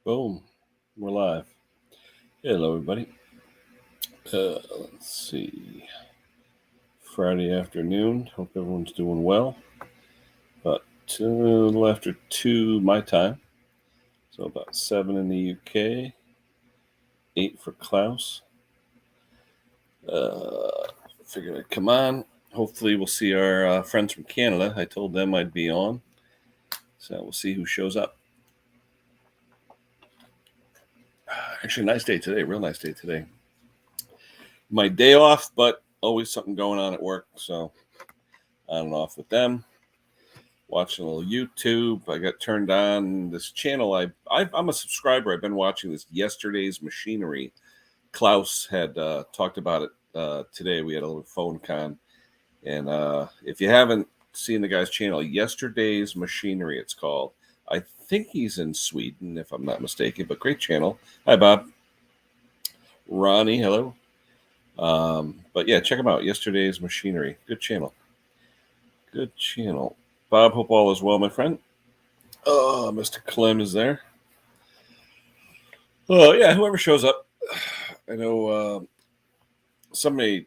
Boom. We're live. Hello, everybody. Let's see. Friday afternoon. Hope everyone's doing well. About a little after 2 my time. So about 7 in the UK. 8 for Klaus. Figured I'd come on. Hopefully we'll see our friends from Canada. I told them I'd be on. So we'll see who shows up. Actually, nice day today. Real nice day today. My day off, but always something going on at work. So on and off with them. Watching a little YouTube. I got turned on this channel. I'm a subscriber. I've been watching this Yesterday's Machinery. Klaus had talked about it today. We had a little phone con. And if you haven't seen the guy's channel, Yesterday's Machinery, it's called. I think he's in Sweden, if I'm not mistaken, but great channel. Hi, Bob. Ronnie, hello. But yeah, check him out. Yesterday's Machinery. Good channel. Good channel. Bob, hope all is well, my friend. Oh, Mr. Clem is there. Oh, yeah, whoever shows up. I know somebody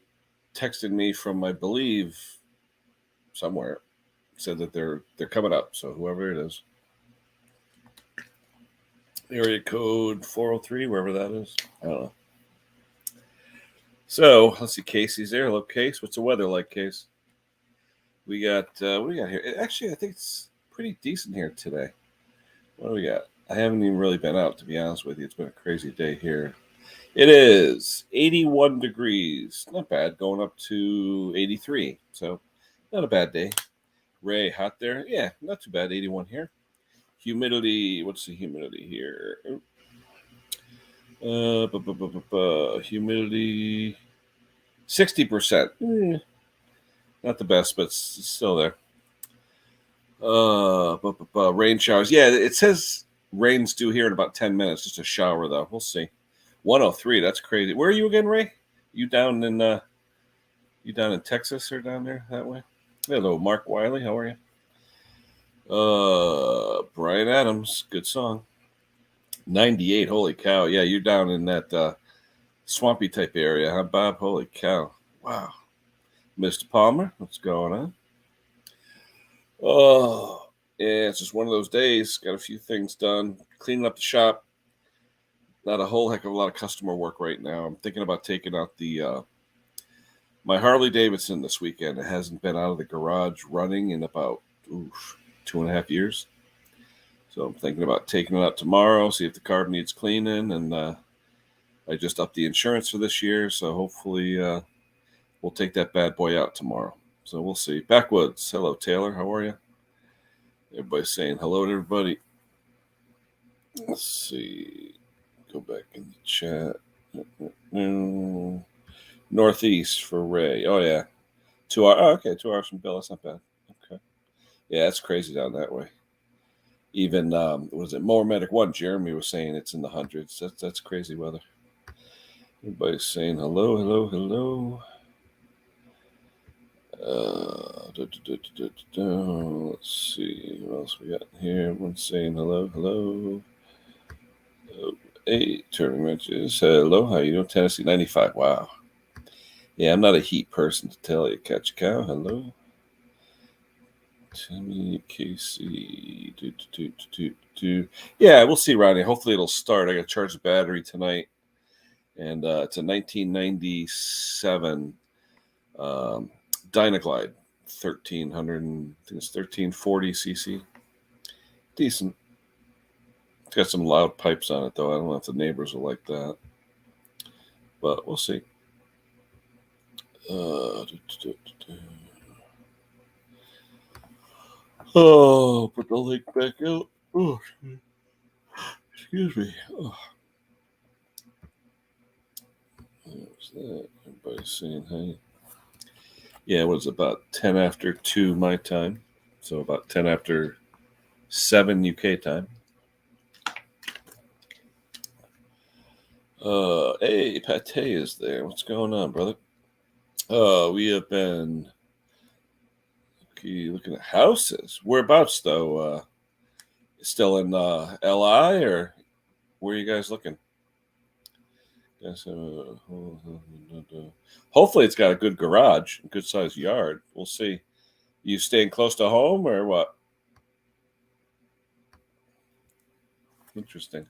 texted me from, I believe, somewhere, said that they're coming up. So whoever it is. Area code 403, wherever that is. I don't know. So let's see, Casey's there. Hello, Case. What's the weather like, Case? We got what do we got here? Actually, I think it's pretty decent here today. What do we got? I haven't even really been out, to be honest with you. It's been a crazy day here. It is 81 degrees. Not bad. Going up to 83. So not a bad day. Ray, hot there? Yeah, not too bad. 81 here. Humidity. What's the humidity here? Humidity 60%. Not the best, but still there. Rain showers. Yeah, it says rain's due here in about 10 minutes. Just a shower, though. We'll see. 103. That's crazy. Where are you again, Ray? You down in Texas or down there that way? Hello, Mark Wiley. How are you? Brian Adams. Good song. 98. Holy cow. Yeah, you're down in that swampy type area, huh, Bob? Holy cow. Wow. Mr. Palmer, what's going on? Oh, yeah, it's just one of those days. Got a few things done. Cleaning up the shop. Not a whole heck of a lot of customer work right now. I'm thinking about taking out the my Harley Davidson this weekend. It hasn't been out of the garage running in about 2.5 years. So I'm thinking about taking it out tomorrow, see if the carb needs cleaning, and I just upped the insurance for this year, so hopefully we'll take that bad boy out tomorrow. So we'll see. Backwoods. Hello, Taylor. How are you? Everybody's saying hello to everybody. Let's see. Go back in the chat. Northeast for Ray. Oh, yeah. 2 hours. Oh, okay. 2 hours from Bill. That's not bad. Okay. Yeah, that's crazy down that way. Even, was it Mower Medic 1? Jeremy was saying it's in the hundreds. That's crazy weather. Everybody's saying hello, hello, hello. Let's see what else we got here. Everyone's saying hello, hello. Hey, turning wrenches. Hello, how you doing? Tennessee 95. Wow. Yeah, I'm not a heat person to tell you. Catch a cow. Hello. Timmy KSE. Yeah, we'll see, Ronnie. Hopefully it'll start. I got to charge the battery tonight. And it's a 1997 Dynaglide 1300, I think it's 1340 cc. Decent. It's got some loud pipes on it, though. I don't know if the neighbors will like that. But we'll see. Oh, put the link back out. Oh, excuse me. Oh. What's that? Everybody's saying hey. Yeah, it was about 10 after 2 my time. So about 10 after 7 UK time. Hey, Pate is there. What's going on, brother? We have been looking at houses. Whereabouts, though? Still in LI or Where are you guys looking? Guess, hopefully it's got a good garage, a good sized yard. We'll see. You staying close to home or what? Interesting.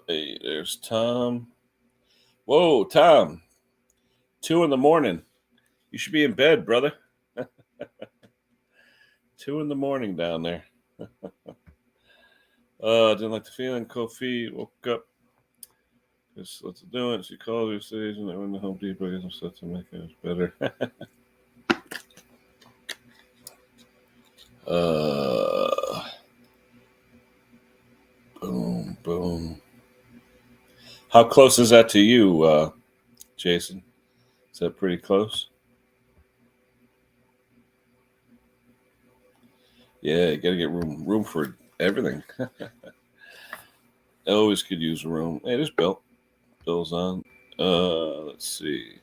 Hey, there's Tom. Whoa, Tom. 2 a.m. You should be in bed, brother. 2 a.m. down there. Didn't like the feeling. Cold feet. Woke up. Just what's it doing? She called her station. I went to Home Depot. Get some stuff to make it better. Boom, boom. How close is that to you, Jason? Is that pretty close? Yeah, you gotta get room for everything. I always could use room. Hey, there's Bill. Bill's on. Let's see.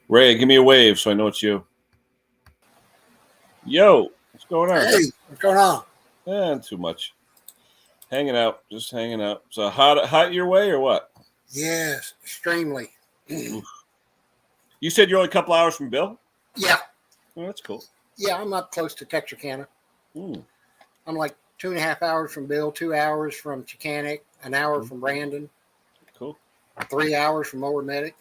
Ray, give me a wave so I know it's you. Yo, what's going on? Hey, what's going on? Not too much. Hanging out, just hanging out. So hot your way or what? Yes, extremely. You said you're only a couple hours from Bill? Yeah. Oh, that's cool. Yeah, I'm up close to Texarkana. Mm. I'm like 2.5 hours from Bill, 2 hours from Chicanic, an hour from Brandon. Cool. 3 hours from Mower Medic.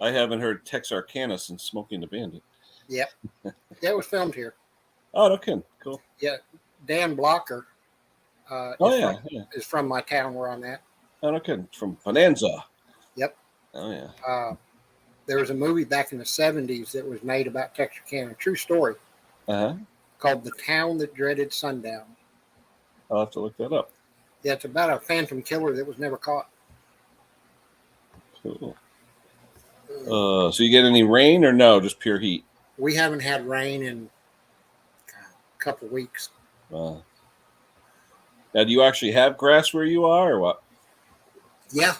I haven't heard Texarkana since Smoking the Bandit. Yep. Yeah, it was filmed here. Oh, no kidding. Cool. Yeah. Dan Blocker is from my town where I'm at. Oh, no kidding. From Bonanza. Yep. Oh, yeah. There was a movie back in the 70s that was made about Texarkana. True story. Uh-huh. Called The Town That Dreaded Sundown. I'll have to look that up. Yeah, it's about a phantom killer that was never caught. Cool. So you get any rain or no? Just pure heat? We haven't had rain in a couple of weeks. Now, do you actually have grass where you are or what? Yeah,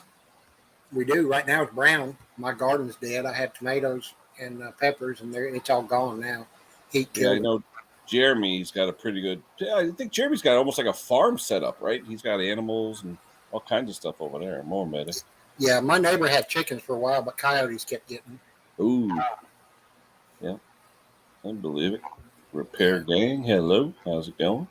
we do. Right now it's brown. My garden's dead. I had tomatoes and peppers, and it's all gone now. Heat killed. Yeah, I know Jeremy's got a pretty good. I think Jeremy's got almost like a farm set up, right? He's got animals and all kinds of stuff over there. More medic. Yeah, my neighbor had chickens for a while, but coyotes kept getting them. Ooh. Yeah, I believe it. Repair gang, hello. How's it going?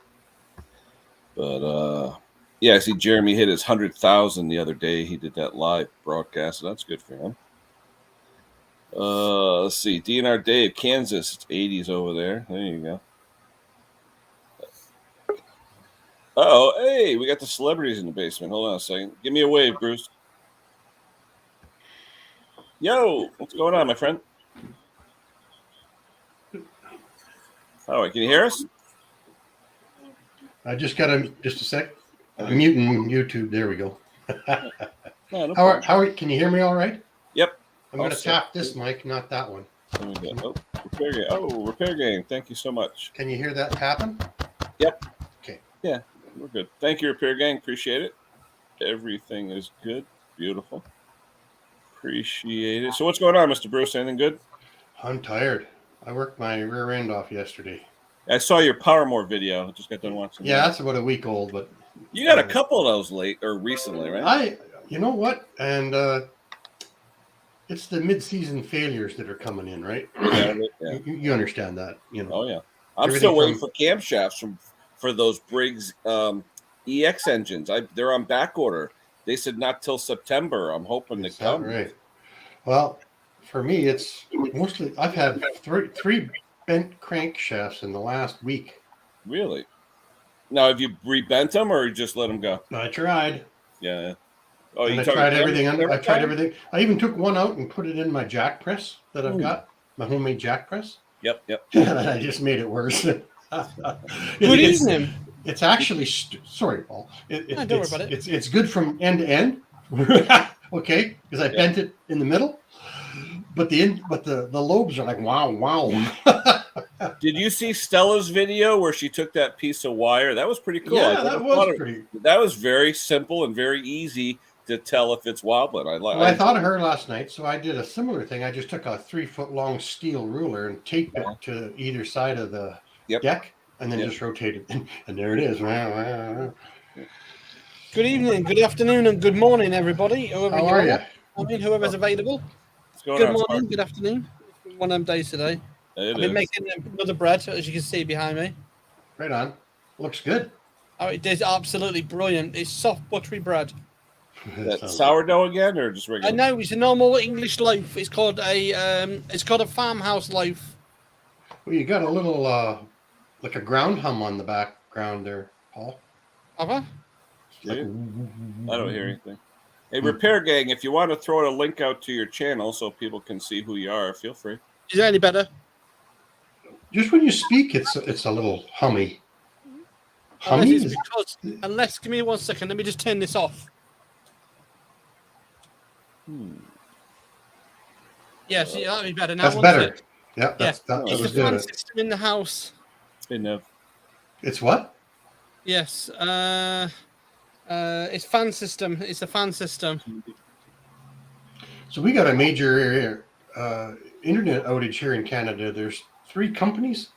But yeah, I see Jeremy hit his 100,000 the other day. He did that live broadcast, so that's good for him. Let's see. DNR Dave, Kansas. It's 80s over there. There you go. Oh, hey, we got the celebrities in the basement. Hold on a second. Give me a wave, Bruce. Yo, what's going on, my friend? All right, can you hear us? I just got just a sec. I'm muting YouTube. There we go. No Can you hear me all right? Yep. I'm going to tap this mic, not that one. Repair gang. Oh, repair gang. Thank you so much. Can you hear that tapping? Yep. Okay. Yeah, we're good. Thank you, repair gang. Appreciate it. Everything is good. Beautiful. Appreciate it. So what's going on, Mr. Bruce? Anything good? I'm tired. I worked my rear end off yesterday. I saw your Powermore video. I just got done watching. Yeah, that's about a week old, but you got a couple of those recently, right? You know what? And it's the mid-season failures that are coming in, right? Yeah. You understand that, you know. Oh yeah. I'm still waiting for camshafts for those Briggs EX engines. They're on back order. They said not till September. I'm hoping to come. Right. Well, for me, it's mostly I've had three bent crankshafts in the last week. Really? Now, have you rebent them or you just let them go? I tried. Yeah. Oh, I tried everything. I tried everything. I even took one out and put it in my jack press that I've got, my homemade jack press. Yep. And I just made it worse. Good evening. It's actually sorry, Paul. Don't worry about it. It's good from end to end. Okay, because I bent it in the middle, but the lobes are like wow. Did you see Stella's video where she took that piece of wire? That was pretty cool. Yeah, that was pretty. That was very simple and very easy to tell if it's wobbling. Well, I thought of her last night, so I did a similar thing. I just took a 3-foot long steel ruler and taped it to either side of the deck, and then just rotated, and there it is. Good evening, good afternoon, and good morning, everybody. How are you? I mean, whoever's available. Good morning, good afternoon. It's been one of them days today. I've been making another bread, as you can see behind me. Right on. Looks good. Oh, it is absolutely brilliant. It's soft, buttery bread. That sourdough again, or just regular? I know it's a normal English loaf. It's called a farmhouse loaf. Well, you got a little like a ground hum on the background there, Paul. Have I? I don't hear anything. Hey, Repair Gang, if you want to throw a link out to your channel so people can see who you are, feel free. Is it any better? Just when you speak, it's a little hummy. Unless, give me 1 second. Let me just turn this off. Yeah, see, that'll be better now. That's better. Yeah, that was the fan system in the house. It's what? Yes. It's fan system. It's a fan system. So we got a major internet outage here in Canada. There's 3 companies.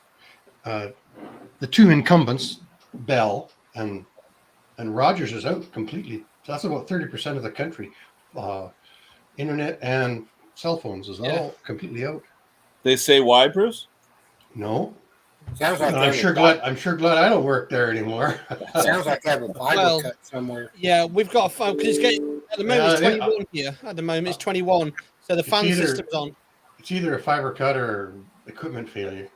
The 2 incumbents, Bell and Rogers, is out completely. So that's about 30% of the country. Internet and cell phones is all completely out. They say why, Bruce? No. Sounds like I'm sure glad I don't work there anymore. Sounds like they have a fiber cut somewhere. Yeah, we've got a phone because at the moment it's 21 here. At the moment it's 21, so the fan system's on. It's either a fiber cut or equipment failure.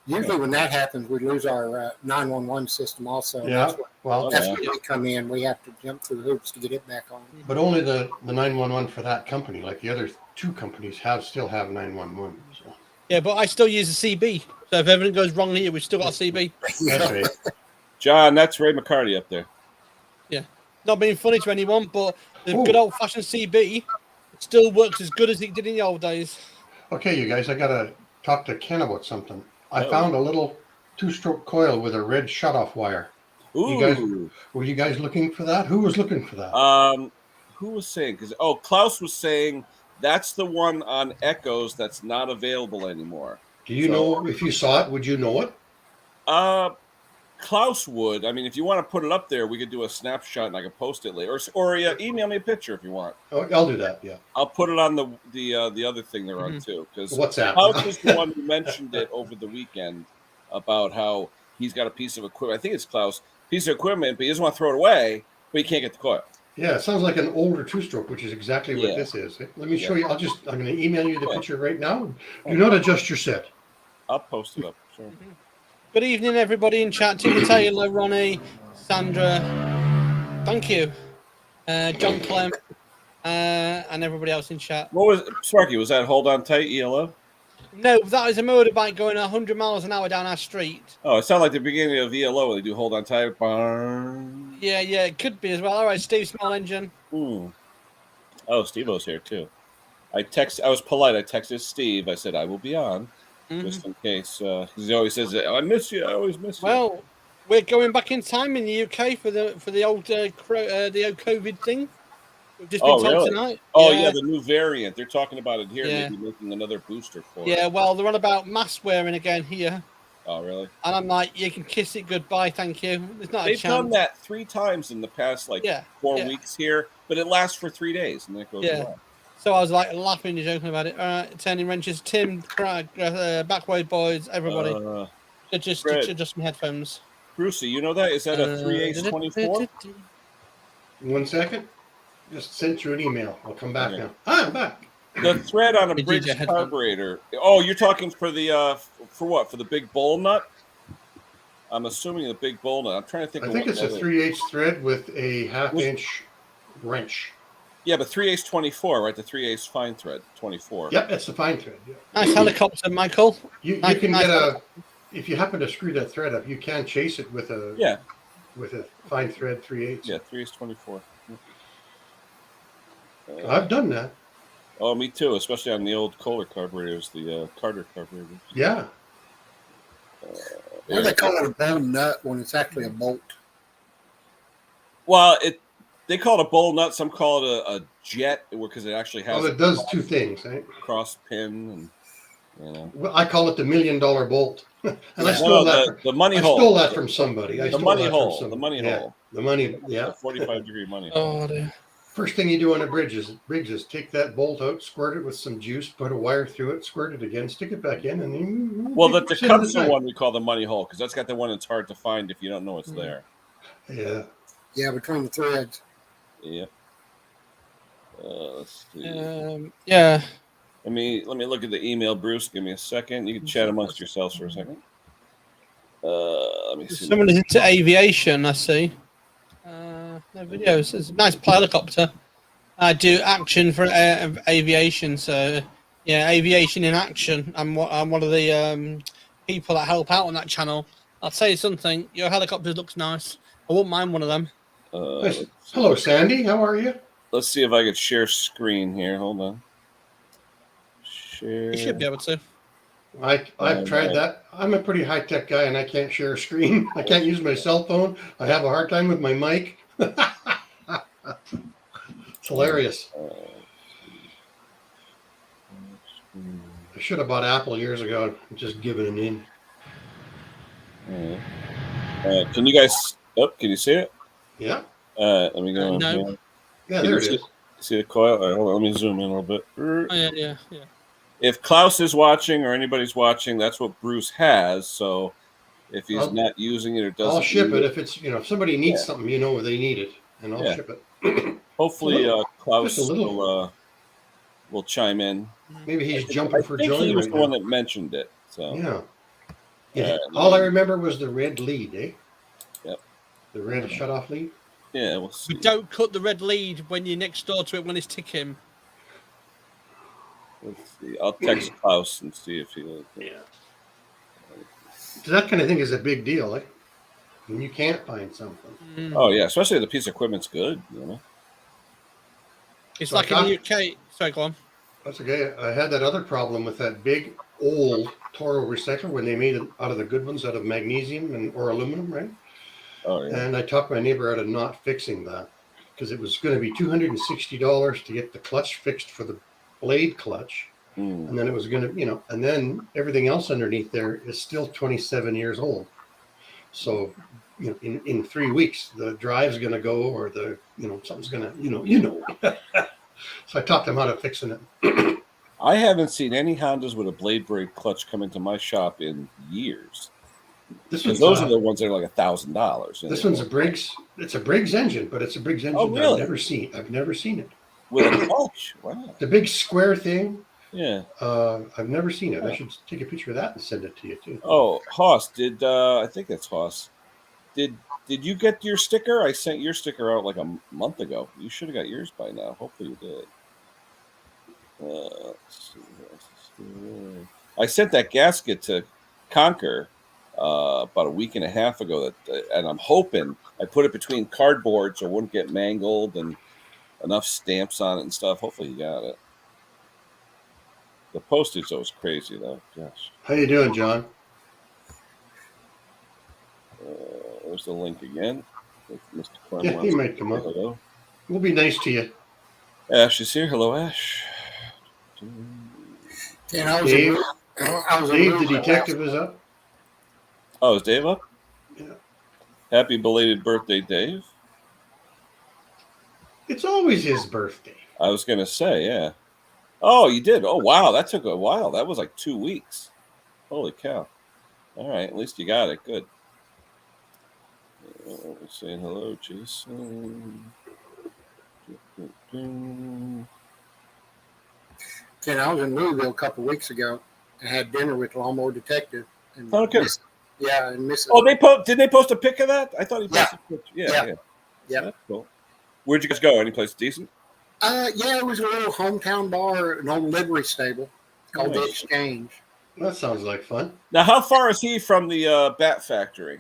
Usually when that happens, we lose our 911 system also. Yeah, that's when we come in. We have to jump through the hoops to get it back on. But only the 911 for that company. Like the other 2 companies still have 911. So. Yeah, but I still use a CB. So if everything goes wrong here, we've still got a CB. That's right. John, that's Ray McCarty up there. Yeah. Not being funny to anyone, but the good old-fashioned CB still works as good as it did in the old days. Okay, you guys, I got to talk to Ken about something. I found a little 2-stroke coil with a red shutoff wire. Were you guys looking for that? Who was looking for that? Who was saying? Klaus was saying that's the one on Echoes that's not available anymore. Do you know if you saw it? Would you know it? Klaus would. I mean, if you want to put it up there, we could do a snapshot and I can post it later, or email me a picture if you want. Oh, I'll do that. Yeah, I'll put it on the other thing they're on too. Because WhatsApp. Klaus is the one who mentioned it over the weekend about how he's got a piece of equipment. I think it's Klaus, piece of equipment, but he doesn't want to throw it away, but he can't get the coil. Yeah, it sounds like an older 2-stroke, which is exactly what this is. Let me show you. I'm going to email you the picture right now. Do not adjust your set. I'll post it up. Sure. Good evening, everybody in chat. Tina Taylor, Ronnie, Sandra, thank you, John Clem, and everybody else in chat. What was Sparky? Was that hold on tight ELO? No, that is a motorbike going 100 miles an hour down our street. Oh, it sounded like the beginning of ELO when they do hold on tight. Yeah, it could be as well. All right, Steve, small engine. Oh, Steve-O's here too. I was polite. I texted Steve. I said I will be on. Just in case, he always says, "I miss you. I always miss you." Well, we're going back in time in the UK for the old COVID thing. We've just been told tonight. Oh yeah, the new variant. They're talking about it here. Maybe making another booster for it. Yeah, well, they're on about mask wearing again here. Oh really? And I'm like, you can kiss it goodbye, thank you. There's not a chance. They've done that 3 times in the past 4 weeks here, but it lasts for 3 days and then it goes away. So I was like laughing and joking about it. Turning wrenches, Tim, Craig, Backroad Boys, everybody. Just adjust my headphones. Brucey, you know that? Is that a 3/8 24? 1 second. Just sent you an email. I'll come back now. Hi, I'm back. The thread on a bridge carburetor. Oh, you're talking for the for what? For the big bowl nut? I'm assuming the big bowl nut. I'm trying to think. I think it's a 3/8 thread with a 1/2-inch wrench. Yeah, but 3/8 24, right? The 3/8 fine thread 24. Yep, that's the fine thread. Yeah. Nice helicopter, Michael. You can get if you happen to screw that thread up, you can chase it with a fine thread 3/8. Yeah, 3/8 24. I've done that. Oh, me too, especially on the old Kohler carburetors, the Carter carburetors. Yeah. Why do they call it a bone nut when it's actually a bolt? Well, they call it a bowl nut. Some call it a jet, because it actually has. Well, it does two things, right? Cross pin, and Well, I call it the $1 million bolt, and I Yeah. stole No, that. the money I hole. stole that from somebody. The money hole. The money yeah, hole. The money. Yeah. The 45-degree money hole. Oh dear. First thing you do on a bridge is take that bolt out, squirt it with some juice, put a wire through it, squirt it again, stick it back in, and then Well, the Tecumseh one we call the money hole, because that's got the one that's hard to find if you don't know it's there. Yeah. Yeah, between the threads. Yeah. Let's see. Yeah. Let me look at the email, Bruce. Give me a second. You can chat amongst yourselves for a second. Let me see. Someone is into aviation, I see. No videos. It's a nice helicopter. I do action for aviation, so yeah, aviation in action. I'm one of the people that help out on that channel. I'll tell you something. Your helicopter looks nice. I wouldn't mind one of them. Nice. Hello, Sandy. How are you? Let's see if I could share screen here. Hold on. Share. You should be able to. I've tried that. I'm a pretty high tech guy, and I can't share a screen. I can't use my cell phone. I have a hard time with my mic. It's hilarious. I should have bought Apple years ago. I'm just giving it in. Can you guys? Oh, can you see it? Yeah. Let me go. No. Yeah, there it is. See the coil? All right, hold on, let me zoom in a little bit. Oh, yeah. If Klaus is watching or anybody's watching, that's what Bruce has. So if he's not using it or doesn't, I'll ship it if it's if somebody needs something, they need it, and I'll ship it. Hopefully, Klaus will chime in. Maybe he's jumping for joy. He was the one that mentioned it. So yeah. All I remember was the red lead, eh? Yep. The red shutoff lead. Yeah, we'll see. But don't cut the red lead when you're next door to it when it's ticking. Let's see. I'll text Klaus and see if he. So that kind of thing is a big deal, eh? When you can't find something. Oh yeah, especially if the piece of equipment's good. It's like in the UK. Sorry, go on. That's okay. I had that other problem with that big old Toro recycler when they made it out of the good ones out of magnesium or aluminum, right? Oh yeah. And I talked my neighbor out of not fixing that because it was going to be $260 to get the clutch fixed for the blade clutch. And then it was going to, and then everything else underneath there is still 27 years old. So, in 3 weeks, the drive's going to go or something's going to, So I taught them how to fixing it. I haven't seen any Hondas with a blade brake clutch come into my shop in years. Those are the ones that are like $1,000. This one's a Briggs. It's a Briggs engine, but it's a Briggs engine really? I've never seen it. With a clutch? Wow. The big square thing. Yeah. I've never seen it. I should take a picture of that and send it to you too. Oh, Haas, I think that's Haas. Did you get your sticker? I sent your sticker out like a month ago. You should have got yours by now. Hopefully you did. Let's see. I sent that gasket to Conquer about a week and a half ago, and I'm hoping I put it between cardboard so it wouldn't get mangled and enough stamps on it and stuff. Hopefully you got it. The postage though was crazy though. Gosh. How you doing, John? There's the link again. Mr. Clem Yeah, he might come up. Hello. We'll be nice to you. Ash is here. Hello, Ash. Dave the detective is up. Oh, is Dave up? Yeah. Happy belated birthday, Dave. It's always his birthday. I was going to say, yeah. Oh, you did? Oh, wow. That took a while. That was like 2 weeks. Holy cow. All right. At least you got it. Good. Saying hello, Jason. Ken, I was in Louisville a couple of weeks ago and had dinner with Lawnmower Detective. And Okay. and Mrs. Oh, did they post a pic of that? I thought he posted a picture. Yeah. That's cool. Where'd you guys go? Any place decent? Yeah, it was a little hometown bar, an old livery stable called The Exchange. That sounds like fun. Now, how far is he from the Bat Factory?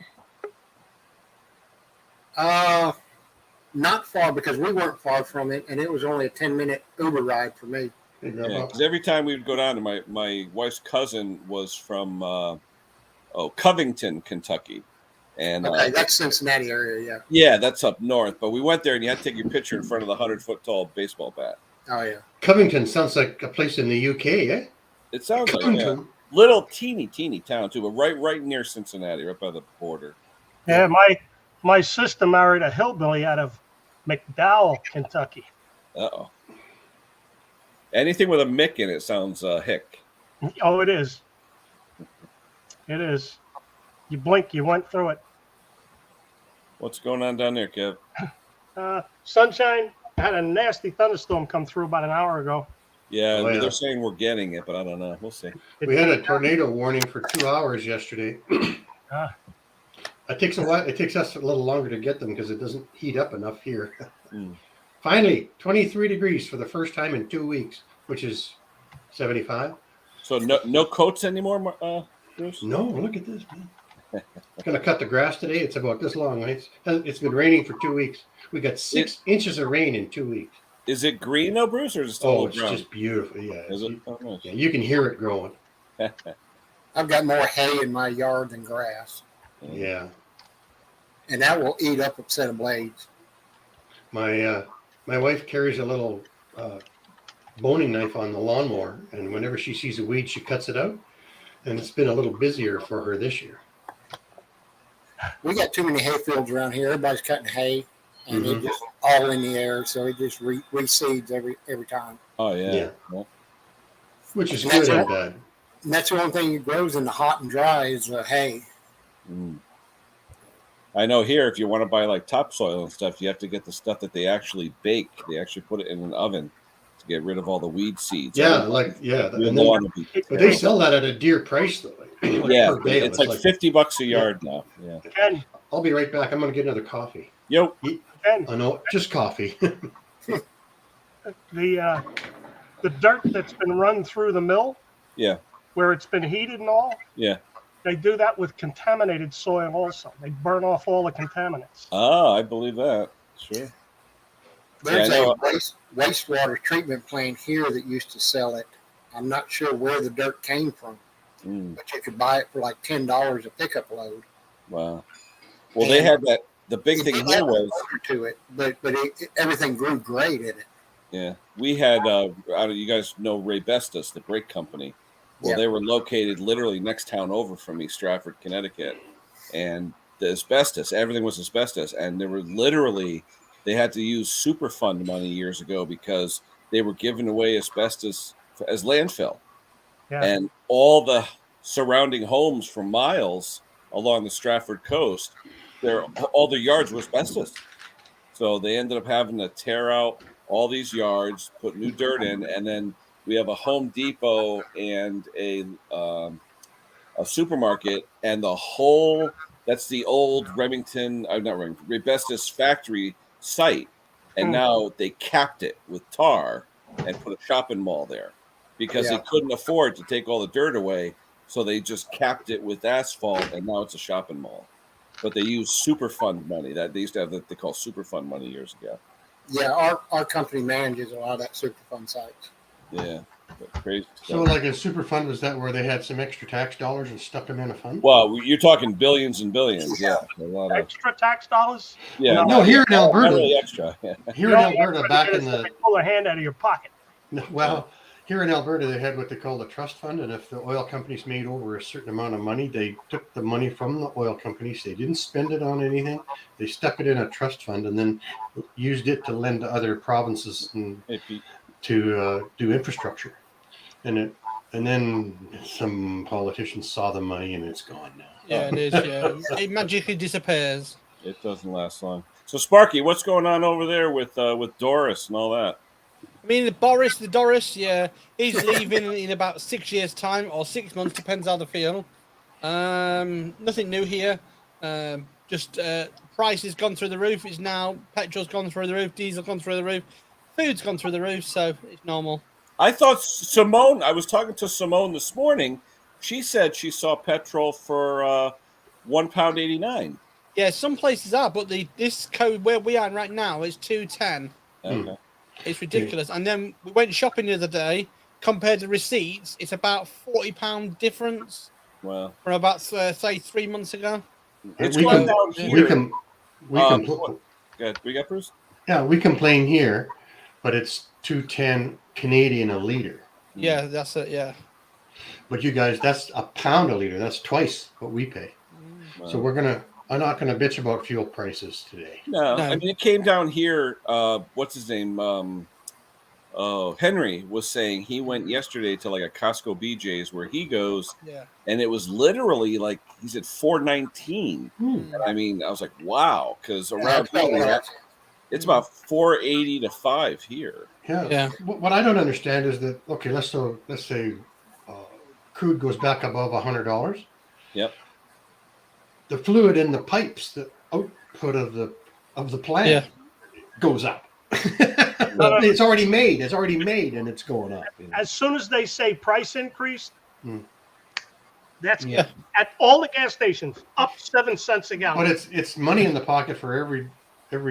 Not far because we weren't far from it, and it was only a 10-minute Uber ride for me. Yeah, because every time we would go down to my wife's cousin was from Covington, Kentucky, And Okay, that's Cincinnati area, yeah. yeah, that's up north. But we went there, and you had to take your picture in front of the 100-foot tall baseball bat. Oh, yeah. Covington sounds like a place in the UK, eh? It sounds like little teeny town too, but right near Cincinnati, right by the border. Yeah, my sister married a hillbilly out of McDowell, Kentucky. Uh-oh. Anything with a Mick in it sounds hick. Oh, it is. It is. You blink, you went through it. What's going on down there, Kev? Sunshine. Had a nasty thunderstorm come through about an hour ago. Yeah, yeah. they're saying we're getting it, but I don't know. We'll see. We had a tornado warning for 2 hours yesterday. It takes a while. It takes us a little longer to get them because it doesn't heat up enough here. Finally, 23 degrees for the first time in 2 weeks, which is 75. So no coats anymore, Bruce? No, look at this, man. Going to cut the grass today. It's about this long. It's been raining for 2 weeks. We got 6 inches of rain in 2 weeks. Is it green though, Bruce, or is it still it's brown? just beautiful. Yeah, Is it? Oh, nice. yeah, you can hear it growing. I've got more hay in my yard than grass, Yeah. and that will eat up a set of blades. My wife carries a little boning knife on the lawnmower, and whenever she sees a weed, she cuts it out. And it's been a little busier for her this year. We got too many hay fields around here. Everybody's cutting hay, and it just all in the air, so it just reseeds every time. Oh yeah. Which is And good that's and all- bad. And that's the one thing that grows in the hot and dry is hay. I know here, if you want to buy like topsoil and stuff, you have to get the stuff that they actually bake. They actually put it in an oven to get rid of all the weed seeds. Yeah, Your and lawn would be but they sell that at a dear price though. yeah, per bale. it's like $50 a yard now. Yeah. Ken, I'll be right back. I'm going to get another coffee. Yo. Ken, Oh no, just coffee. the dirt that's been run through the mill, Yeah. where it's been heated and all, Yeah. they do that with contaminated soil also. They burn off all the contaminants. Oh, I believe that. Sure. There's Yeah, I know. a wastewater treatment plant here that used to sell it. I'm not sure where the dirt came from, but you could buy it for like $10 a pickup load. Wow. Well, they had that. The big It thing did here have was odor to it, but everything grew great in it. yeah. We had you guys know Ray Bestis, the brake company. Well, Yeah. they were located literally next town over from me, Stratford, Connecticut, and the asbestos. Everything was asbestos, and they had to use superfund money years ago because they were giving away asbestos as landfill, and all the surrounding homes for miles along the Stratford coast, all their yards were asbestos. So they ended up having to tear out all these yards, put new dirt in, and then we have a Home Depot and a supermarket, and that's the old Rebestis factory site, and now they capped it with tar and put a shopping mall there because they couldn't afford to take all the dirt away, so they just capped it with asphalt, and now it's a shopping mall. But they use Superfund money. That they used to have that they call Superfund money years ago. Yeah, our company manages a lot of that Superfund sites. Yeah, crazy stuff. So, like a Superfund, was that where they had some extra tax dollars and stuck them in a fund? Well, you're talking billions and billions. Yeah, a lot of, Extra tax dollars? yeah. No, here in Not Alberta. really extra. Yeah. Here in Alberta, back in They the pull a hand out of your pocket. here in Alberta, they had what they call the trust fund, and if the oil companies made over a certain amount of money, they took the money from the oil companies. They didn't spend it on anything. They stuck it in a trust fund and then used it to lend to other provinces and to do infrastructure. And then some politicians saw the money, and it's gone now. Yeah, it is. Yeah, it magically disappears. It doesn't last long. So, Sparky, what's going on over there with Doris and all that? I mean, the Doris, yeah, he's leaving in about 6 years' time or 6 months, depends how they feel. Nothing new here. Just price has gone through the roof. It's now petrol's gone through the roof, diesel gone through the roof, food's gone through the roof, so it's normal. I thought Simone. I was talking to Simone this morning. She said she saw petrol for £1.89. Yeah, some places are, but this code where we are right now is 210. Okay. It's ridiculous. And then we went shopping the other day. Compared to receipts, it's about £40 difference Well, from about say 3 months ago. It's we going can- down we here. we can put, Good. We got Bruce. yeah, we complain here, but it's 210 Canadian a liter. Yeah, that's it. Yeah. But you guys, that's a pound a liter. That's twice what we pay. So I'm not gonna bitch about fuel prices today. No, No. I mean it came down here. What's his name? Henry was saying he went yesterday to like a Costco BJ's where he goes, Yeah. and it was literally like he's at $4.19. I mean, I was like, wow, because around here it's about $4.80 to $5 here. Yeah. Yeah. What I don't understand is that okay, let's say crude goes back above $100. Yep. The fluid in the pipes, the output of the plant Yeah. goes up. It's already made. It's already made, and it's going up. As soon as they say price increase, that's Yeah. at all the gas stations up 7 cents a But gallon. it's money in the pocket for every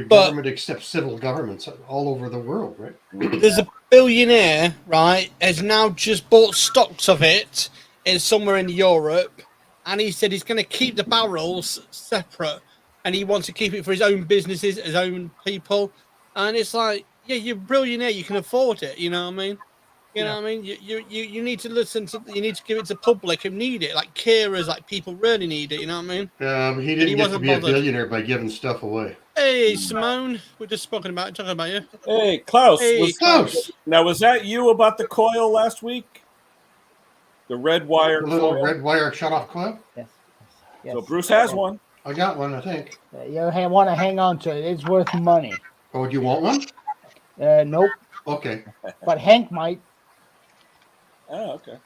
But- government except civil governments all over the world, right? There's a billionaire, right, has now just bought stocks of it in somewhere in Europe, and he said he's going to keep the barrels separate, and he wants to keep it for his own businesses, his own people. And it's like, yeah, you're a billionaire, you can afford it. You know what I mean? You know what I mean? You need to listen to. You need to give it to public who need it, like carers, like people really need it. You know what I mean? He didn't he get to wasn't be a bothered. billionaire by giving stuff away. Hey, Simone, we're just talking about you. Hey, Klaus. Hey, Close. Now, was that you about the coil last week? The red wire The little coil? red wire shut off coil. Yes. Yes. So Bruce has one. I got one, I think. You want to hang on to it. It's worth money. Oh, do you want one? Nope. Okay. But Hank might, Oh, okay.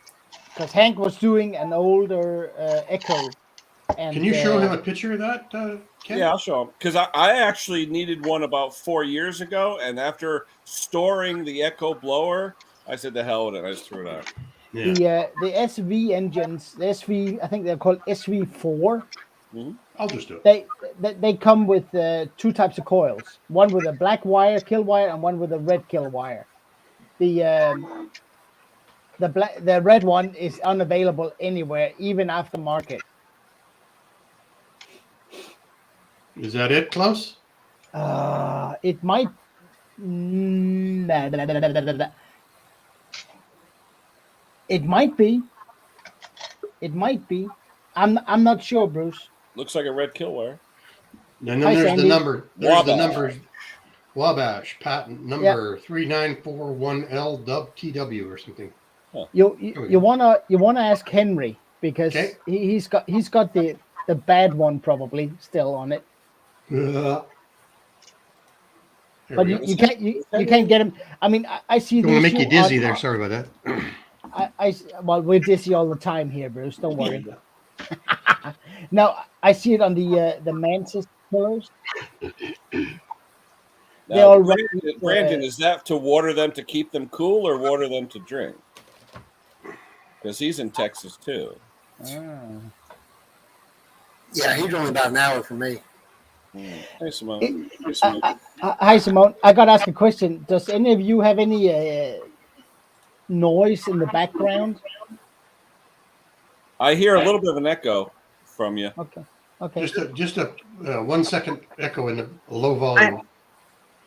because Hank was doing an older Echo. And, Can you show him a picture of that, Ken? Yeah, I'll show him. Because I actually needed one about 4 years ago, and after storing the Echo blower, I said the hell with it. I just threw it out. Yeah. The SV engines, the SV, I think they're called SV4. I'll just do it. They come with two types of coils. One with a black wire kill wire and one with a red kill wire. The red one is unavailable anywhere, even aftermarket. Is that it, Klaus? It might. It might be. It might be. I'm not sure, Bruce. Looks like a red kill wire. And then Hi, there's Sandy. the number. There's the Wabash. numbers. Wabash patent number 3941LTW or something. You wanna ask Henry because Okay. he's got the bad one probably still on it. There But we you, go. you can't get him. I mean, I see. Don't want the to make you issue dizzy on- there. Sorry about that. Well, we're dizzy all the time here, Bruce. Don't worry. Now I see it on the Mantis pillows. They Now, already- Brandon, is that to water them to keep them cool or water them to drink? Because he's in Texas too. Yeah, he's only about an hour from me. Hey, Simone. Hey, Simone. Hi, Simone. I got to ask a question. Does any of you have any noise in the background? I hear a little bit of an echo from you. Okay. Just a 1 second echo in the low volume.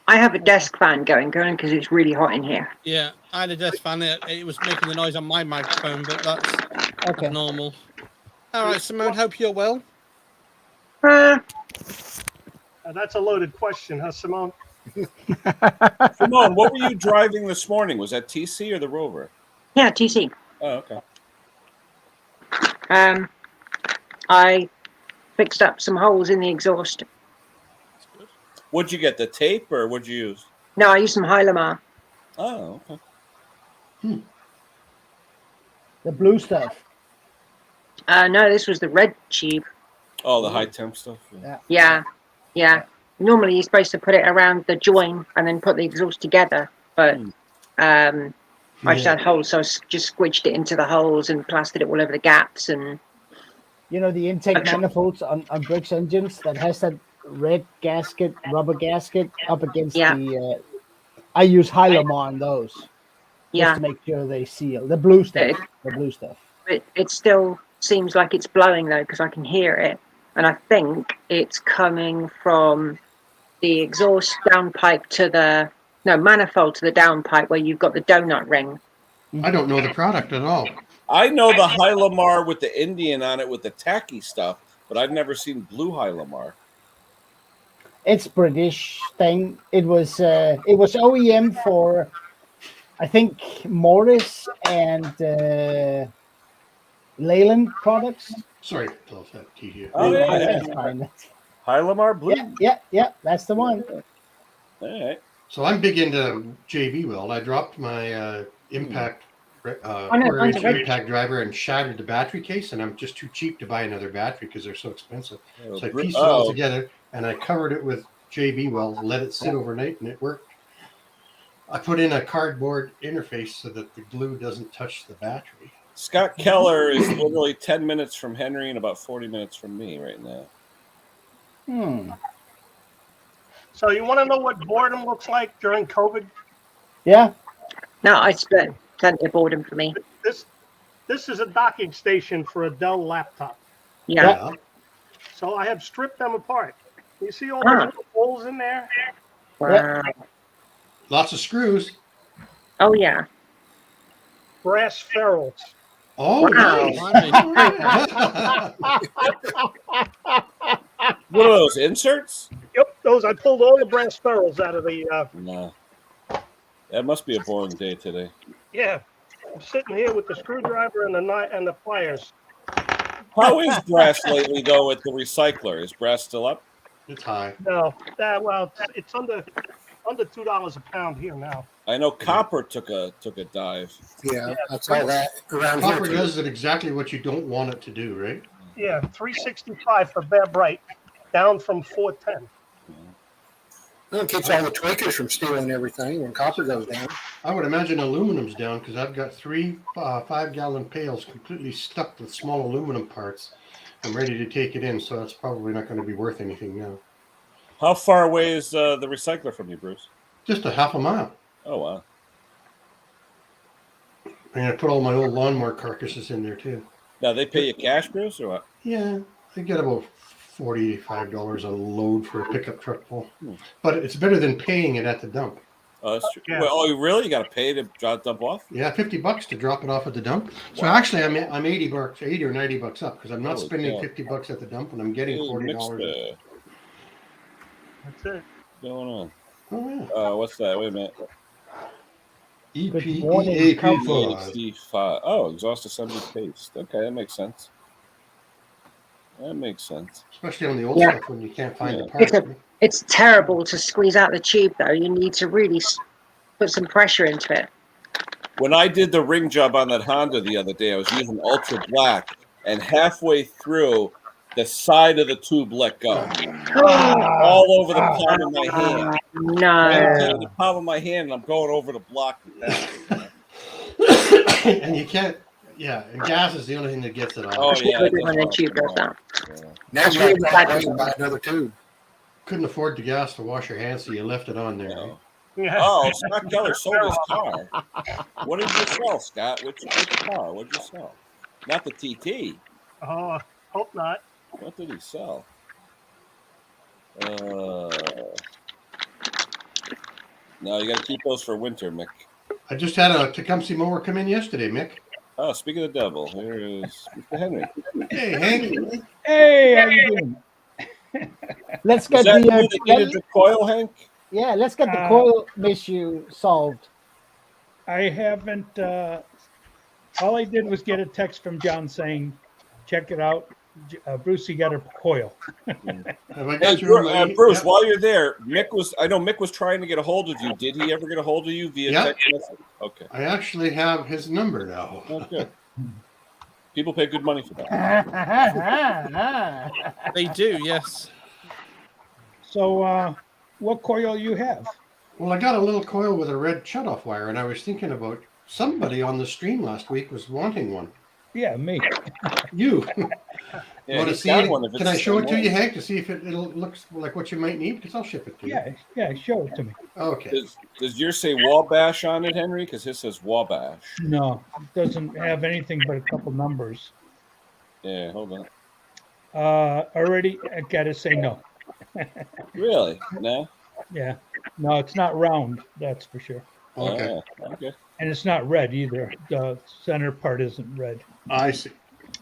I have a desk fan going because it's really hot in here. Yeah, I had a desk fan. It was making the noise on my microphone, but that's Okay. normal. All right, Simone. Hope you're well. That's a loaded question, huh, Simone? Simone, what were you driving this morning? Was that TC or the Rover? Yeah, TC. Oh, okay. I fixed up some holes in the exhaust. What'd you get, the tape or what'd you use? No, I used some Hylamar. Oh, okay. The blue stuff. No, this was the red tube. Oh, the high temp stuff. Yeah. Normally you're supposed to put it around the join and then put the exhaust together, but I just had holes, so I just squidged it into the holes and plastered it all over the gaps. And You know the intake manifolds on Briggs engines that has that red gasket, rubber gasket up against the. I use Hylamar on those. Just to make sure they seal. The blue stuff. It still seems like it's blowing though because I can hear it. and I think it's coming from the exhaust downpipe to the manifold to the downpipe where you've got the donut ring. I don't know the product at all. I know the Hylamar with the Indian on it with the tacky stuff, but I've never seen blue Hylamar. It's British thing. It was OEM for, I think, Morris and Leyland products. Sorry, tell us that tea here. Oh, yeah. That's fine. Hylamar blue. Yeah, that's the one. All right. So I'm big into JB Weld. I dropped my impact mine's a red. impact driver and shattered the battery case, and I'm just too cheap to buy another battery because they're so expensive. So I pieced it all together and I covered it with JB Weld, let it sit overnight, and it worked. I put in a cardboard interface so that the glue doesn't touch the battery. Scott Keller is literally 10 minutes from Henry and about 40 minutes from me right now. So you want to know what boredom looks like during COVID? Yeah. No, I spent plenty of boredom for me. This is a docking station for a Dell laptop. Yeah. So I have stripped them apart. You see all those little holes in there? Wow. Lots of screws. Oh yeah. Brass ferrules. Oh, Wow. nice. What are those inserts? Yep, those. I pulled all the brass ferrules out of the. No. That must be a boring day today. Yeah, I'm sitting here with the screwdriver and the pliers. How is brass lately, though, at the recycler? Is brass still up? It's high. No, it's under $2 a pound here now. I know copper took a dive. Yeah, I saw that around Copper here. does it exactly what you don't want it to do, right? Yeah, 365 for bare bright, down from 410. Well, it keeps all the tweakers from stealing everything when copper goes down. I would imagine aluminum's down because I've got 3 5-gallon pails completely stuck with small aluminum parts. I'm ready to take it in, so that's probably not going to be worth anything now. How far away is the recycler from you, Bruce? Just a half a mile. Oh, wow. And I put all my old lawnmower carcasses in there too. Now, they pay you cash, Bruce, or what? Yeah, I get about $45 a load for a pickup truck full. But it's better than paying it at the dump. Oh, that's true. Yeah. Well, oh, you really? You got to pay to dump off? Yeah, $50 to drop it off at the dump. So Wow. actually, I'm $80 or $90 up because I'm not Holy spending cow. $50 at the dump and I'm getting Hey, $40. mixed, That's it. going on? Oh yeah. What's that? Wait a minute. Good morning, EPEAP5. EAC5. Oh, exhaust assembly paste. Okay, that makes sense. That makes sense. Especially on the old Yeah. stuff when you can't find the It's parts. It's terrible to squeeze out the tube though. You need to really put some pressure into it. When I did the ring job on that Honda the other day, I was using ultra black, and halfway through, the side of the tube let go, all over the palm of my hand. I No. the palm of my hand, and I'm going over the block with that. And you can't. Yeah, and gas is the only thing that gets it off. Oh yeah, Really when the tube goes down. Now That's you really have bad. to buy another tube. Couldn't afford the gas to wash your hands, so you left it on there. No. Yeah. Oh, Scott Keller sold his car. What did you sell, Scott? Which car? What did you sell? Not the TT. Oh, hope not. What did he sell? No, you got to keep those for winter, Mick. I just had a Tecumseh mower come in yesterday, Mick. Oh, speaking of the devil, here is Mr. Henry. Hey, Hank. Hey, how you doing? Let's Is get that you the that needed the coil, Hank? yeah. Let's get the coil issue solved. I haven't. All I did was get a text from John saying, "Check it out, Brucey got a coil." Have I Hey, got your Bruce, yeah. while you're there, I know Mick was trying to get a hold of you. Did he ever get a hold of you via Yeah. text message? Okay. I actually have his number now. Oh, good. People pay good money for that. They do, yes. So, what coil you have? Well, I got a little coil with a red shutoff wire, and I was thinking about somebody on the stream last week was wanting one. Yeah, me. You. Yeah, Want to he's see got it? one if it's Can I the show same it to one. you, Hank, to see if it looks like what you might need? Because I'll ship it to you. Yeah, show it to me. Okay. Does yours say Wabash on it, Henry? Because his says Wabash. No, it doesn't have anything but a couple numbers. Yeah, hold on. Already, I gotta say no. Really? No. Yeah, no, it's not round. That's for sure, Okay, Okay. and it's not red either. The center part isn't red. I see.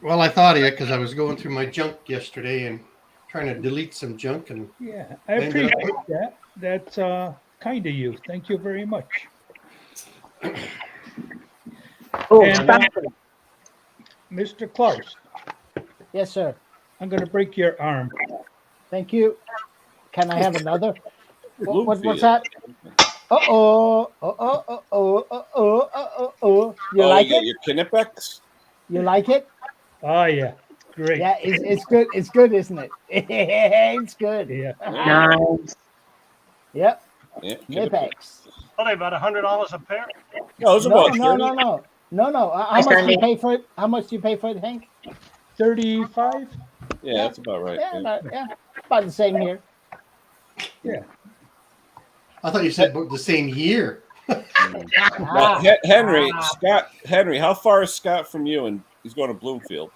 Well, I thought of you because I was going through my junk yesterday and trying to delete some junk, and Yeah, I ended up appreciate that. That's kind of you. Thank you very much. Oh, And Mr. Klaus, Yes, sir. I'm going to break your arm. Thank you. Can I have another? What's Bloomfield. that? Uh-oh. You like You got it? your Knipex? You like it? Oh, yeah. Great. Yeah, it's good. It's good, isn't it? It's good. Yeah. nice. Yep. Yeah. Nipex. Are they about $100 a pair? No, it's No, about no, 30. no, no. No, no. How Hi, much do you Stanley. pay for it? How much do you pay for it, Hank? 35? Yeah, that's about right. Yeah, Yeah. about the same here. Yeah. I thought you said about the same year. Now, Ah, Henry, how far is Scott from you? And he's going to Bloomfield.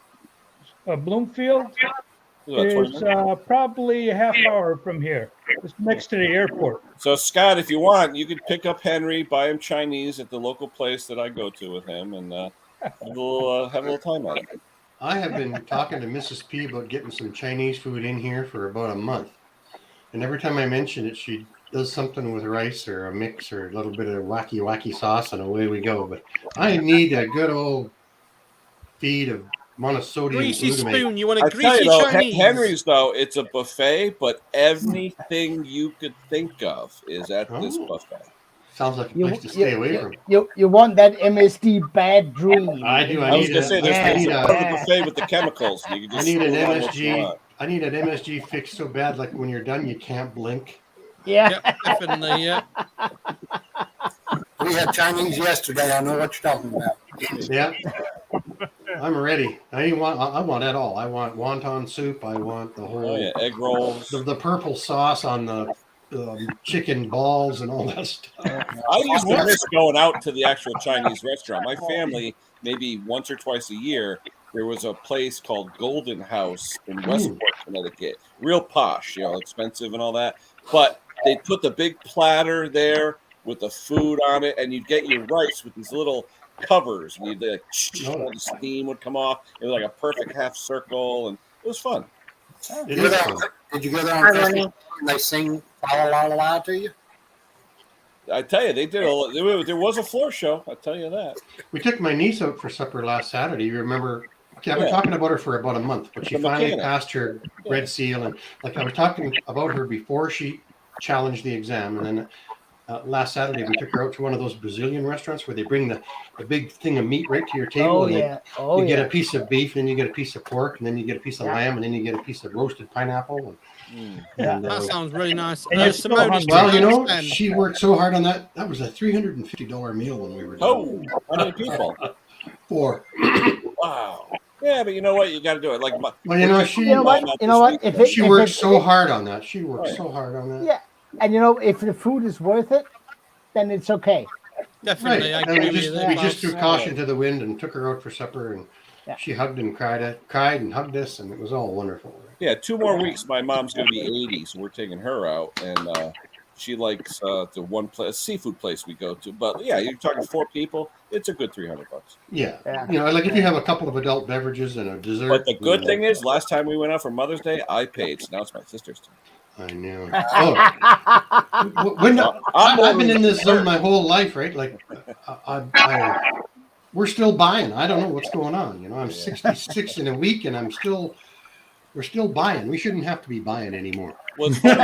Bloomfield About 20 is minutes? probably a half hour from here. It's next to the airport. So, Scott, if you want, you could pick up Henry, buy him Chinese at the local place that I go to with him, and have a little time at it. I have been talking to Mrs. P about getting some Chinese food in here for about a month. And every time I mention it, she does something with rice or a mix or a little bit of wacky sauce, and away we go. But I need a good old feed of monosodium Greasy glutamate. spoon. You want a I tell greasy you, though, Chinese? Henry's, though, it's a buffet, but everything you could think of is at this Oh. buffet. Sounds like a place to stay away from. You want that MSD bad dream? I do. I was going to say, there's I need a a- part of the buffet with the chemicals. You can I just need an screw on what you MSG. want. I need an MSG fix so bad, like when you're done, you can't blink. Yeah. Yep, definitely. Yeah. We had Chinese yesterday. I know what you're talking about. Yeah, I'm ready. I want it all. I want wonton soup. I want the whole Oh, yeah, egg rolls. the purple sauce on the chicken balls and all that stuff. I used to miss going out to the actual Chinese restaurant. My family, maybe once or twice a year, there was a place called Golden House in Westport, Connecticut. Real posh, expensive and all that. But they put the big platter there with the food on it, and you'd get your rice with these little covers, and you'd all the steam would come off. It was like a perfect half circle, and it was fun. It is fun. Did you go there Hi, on Ronnie. Christmas and they sing la la la la to you? I tell you, they did. There was a floor show. I tell you that. We took my niece out for supper last Saturday. You remember? Okay, I've been Yeah. talking about her for about a month, but she The finally mechanic. passed her red seal. And like I was talking about her before she challenged the exam, and then last Saturday we took her out to one of those Brazilian restaurants where they bring the big thing of meat right to your table. Oh and yeah. Oh you get yeah. a piece of beef, and then you get a piece of pork, and then you get a piece of lamb, and then you get a piece of roasted pineapple. And, That sounds really nice. And you're still hungry. well, you know, understand. she worked so hard on that. That was a $350 meal when we were done. Oh, how many people? 4. Wow. Yeah, but you know what? You got to do it. Like, Well, you know, she You know what? You know what? If it, she if worked it- so hard on that. She worked Right. so hard on that. Yeah, and if the food is worth it, then it's okay. Right. Definitely. I And agree we with just you there, we just Klaus. threw caution to the wind and took her out for supper, and Yeah. she hugged and cried and hugged us, and it was all wonderful. Yeah, 2 more weeks. My mom's going to be 80, so we're taking her out, and she likes the one place, seafood place we go to. But yeah, you're talking 4 people. It's a good $300. Yeah. Yeah. You know, like if you have a couple of adult beverages and a dessert. But the good and- thing is, last time we went out for Mother's Day, I paid. So now it's my sister's turn. I know. Oh, I've been in this zone my whole life, right? Like, we're still buying. I don't know what's going on. You know, I'm 66 in a week, and we're still buying. We shouldn't have to be buying anymore. Well, it's funny.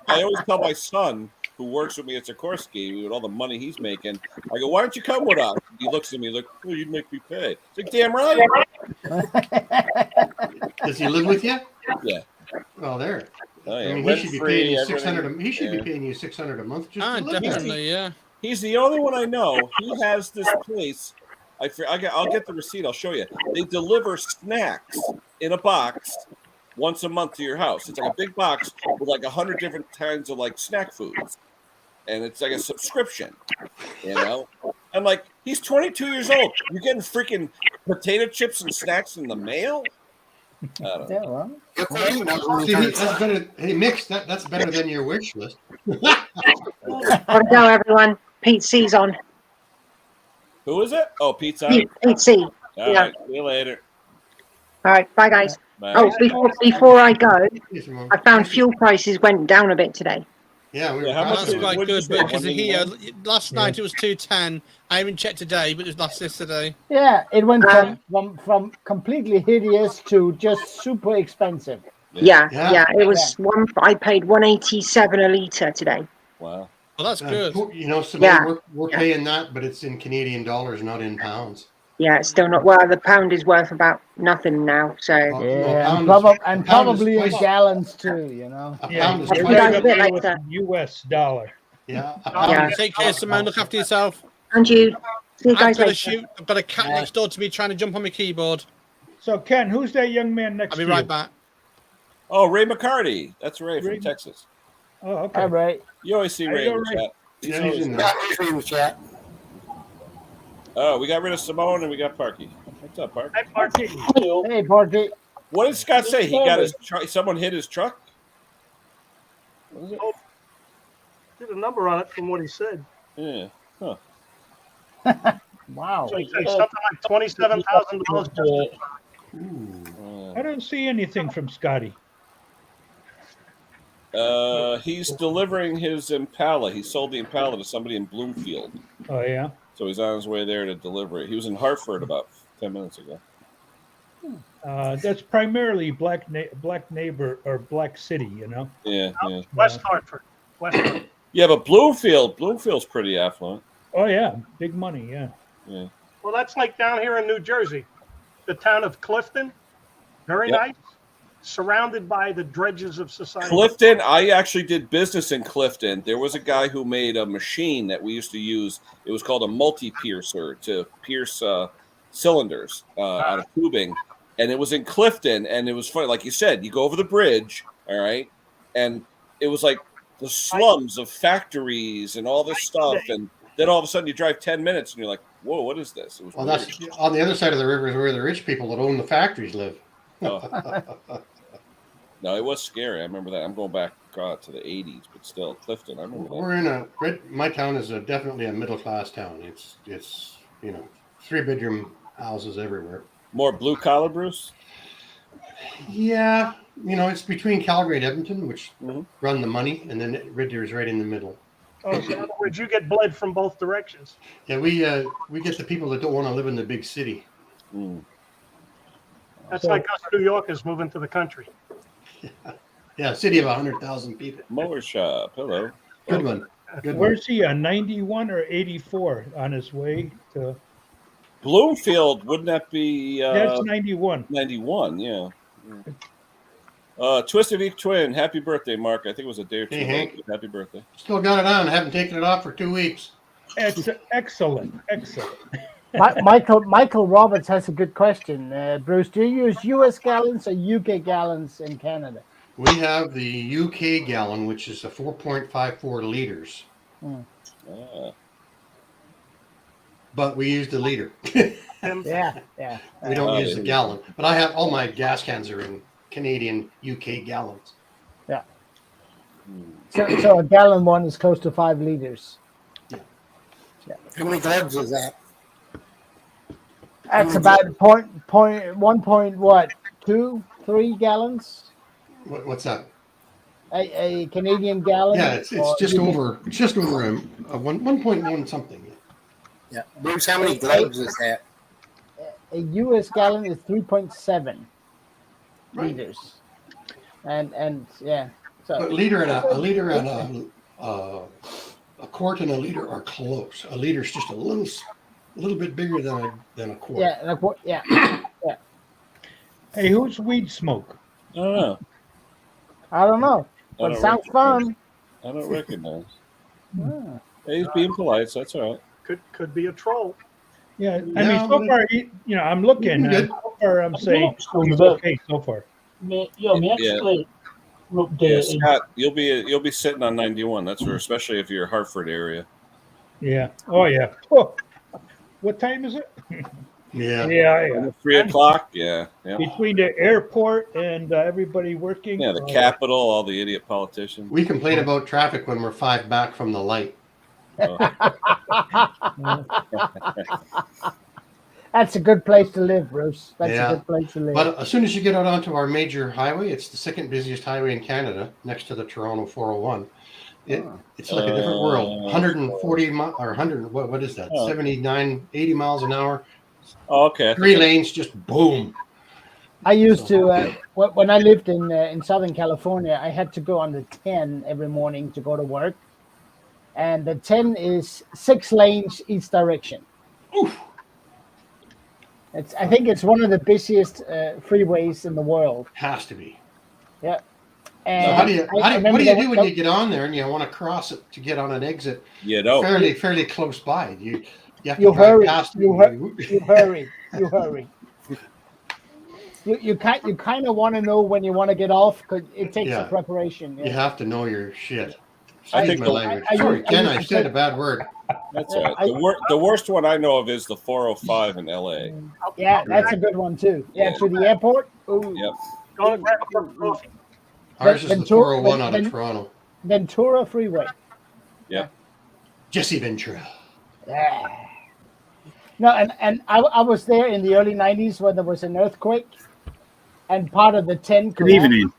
I always tell my son, who works with me at Sikorsky, with all the money he's making, I go, why don't you come with us? He looks at me like, well, you'd make me pay. It's like, damn right. Does he live with you? Yeah. Well, there. Oh, yeah. I mean, he should be Rent-free, paying you everything. $600. He should Yeah. be paying you $600 a month just to live there. Definitely. Yeah. He's the only one I know. He has this place. I'll get the receipt. I'll show you. They deliver snacks in a box once a month to your house. It's like a big box with like 100 different kinds of like snack foods, and it's like a subscription. You know, I'm like, he's 22 years old. You're getting freaking potato chips and snacks in the mail. I don't Yeah, know. well, Look what he knows when he See, turns that's better. Hey, Mix, that's better than your wish list. Gotta go, everyone. Pete C's on. Who is it? Oh, Pete's on. Pete C. All Yeah. right. See you later. All right. Bye, guys. Bye. Oh, before I go, Yes, Ramon. I found fuel prices went down a bit today. Yeah, we were Yeah, how much talking That's What quite did you good say, because here 181? last night it was 210. I haven't checked today, but it was last yesterday. yeah, it went Um, from completely hideous to just super expensive. Yeah. Yeah. It was one. I paid 187 a litre today. Wow. Well, that's good. You know, Simone, Yeah. we're Yeah. paying that, but it's in Canadian dollars, not in pounds. Yeah, it's still not. Well, the pound is worth about nothing now. So Well, Yeah, pound and, is- a pound is probably in twice- gallons too. You know. A Yeah, pound is I'll you're see you twice. guys a bit definitely with later. the U.S. dollar. Yeah, a Yeah. pound is Take care, Simone. Look after yourself. and you. See you I've guys got to later. shoot. I've got a cat next door to me trying to jump on my keyboard. So Ken, who's that young man next I'll to be right you? back. Oh, Ray McCarty. That's Ray from Ray- Texas. Oh, okay. All right. You always see How Ray you in the doing, Ray? chat. Yeah, he's in there. Yeah, he's in the chat. Oh, we got rid of Simone and we got Parky. What's up, Park? Hi, Marky. Hey, Porky. What did Scott say? He got his truck. Someone hit his truck. What was it? Did a number on it from what he said. Yeah. Huh. Wow. So he said something like $27,000. Ooh. I don't see anything from Scotty. He's delivering his Impala. He sold the Impala to somebody in Bloomfield, Oh yeah. so he's on his way there to deliver it. He was in Hartford about 10 minutes ago. That's primarily black neighbor or black city. You know. Yeah, yeah, West Hartford. West Hartford. yeah. But Bloomfield's pretty affluent. Oh yeah, big money. Yeah. Yeah. Well, that's like down here in New Jersey. The town of Clifton. Very Yep. nice. Surrounded by the dredges of society. Clifton. I actually did business in Clifton. There was a guy who made a machine that we used to use. It was called a multi-piercer to pierce cylinders out of tubing. And it was in Clifton, and it was funny. Like you said, you go over the bridge, all right, and it was like the slums of factories and all this stuff. And then all of a sudden you drive 10 minutes, and you're like, whoa, what is this? It was Well, weird. that's on the other side of the river is where the rich people that own the factories live. No, it was scary. I remember that. I'm going back to the 80s, but still, Clifton, I remember that. We're in my town is definitely a middle class town. It's 3-bedroom houses everywhere. More blue-collar, Bruce? Yeah, it's between Calgary and Edmonton, which Mhm. run the money, and then Red Deer is right in the middle. Oh, so in other words, you get bled from both directions. Yeah, we get the people that don't want to live in the big city. Mm. That's like us New Yorkers moving to the country. Yeah, a city of 100,000 people. Mower shop. Hello. Good one. Good one. Where's he? 91 or 84 on his way to? Bloomfield, wouldn't that be That's 91. 91? Yeah. Twisted Ink Twin, happy birthday, Mark. I think it was a day or two Hey, ago. Hank. Happy birthday. Still got it on. Haven't taken it off for 2 weeks. Excellent. Michael Roberts has a good question. Bruce, do you use US gallons or UK gallons in Canada? We have the UK gallon, which is a 4.54 liters, but we use the liter. Yeah. We don't use the gallon. But I have all my gas cans are in Canadian UK gallons. So a gallon one is close to 5 liters. How many gallons is that? That's about 1.2-3 gallons. What's that? A Canadian gallon. Yeah, it's or just UK over a 1.1 something. Yeah. Bruce, how many gallons is that? A US gallon is 3.7 Right. liters. And yeah. So But a quart and a liter are close. A liter's just a little bit bigger than a quart. yeah. Hey, who's weed smoke? I don't know. I don't know. I But don't it sounds recognize. fun. I don't recognize. Ah. Hey, he's being polite, so that's all right. Could be a troll. Yeah, I Yeah, mean, so but far, I'm looking. Good. So far, I'm saying No, he's but- okay so far. Actually wrote Yeah, the Scott, you'll be sitting on 91. That's for especially if you're Hartford area. Yeah. Oh, yeah. Oh, what time is it? Yeah. Yeah. 3 o'clock. Yeah. Yeah. Between the airport and everybody working. Yeah. The Capitol, all the idiot politicians. We complain about traffic when we're 5 back from the light. Oh. That's a good place to live, Bruce. That's Yeah. a good place to live. But as soon as you get out onto our major highway, it's the second busiest highway in Canada, next to the Toronto 401. It's like a different world. 140 miles or 100. What is that? 79, 80 miles an hour. Oh, okay. 3 lanes, just boom. I used to when I lived in Southern California, I had to go on the 10 every morning to go to work, and the 10 is 6 lanes each direction. Oof. I think it's one of the busiest freeways in the world. Has to be. Yeah. So And what do you do when you get on there and you want to cross it to get on an exit? You know. Fairly close by. You have to You drive hurry. past You hurry. You kind of want to know when you want to get off because it takes Yeah. a preparation. You have to know your shit. I think my the- language. I- Sorry, Ken, I I- said a bad word. That's all right. The worst one I know of is the 405 in LA. Yeah, that's a good one too. Yeah, to the airport. Ooh. Yep. Go and grab a cup of coffee. Ours is the Ventura- 401 out of Ven- Toronto. Ventura Freeway. Jesse Ventura. Yeah. No, and I was there in the early 90s when there was an earthquake, and part of the 10 Good evening.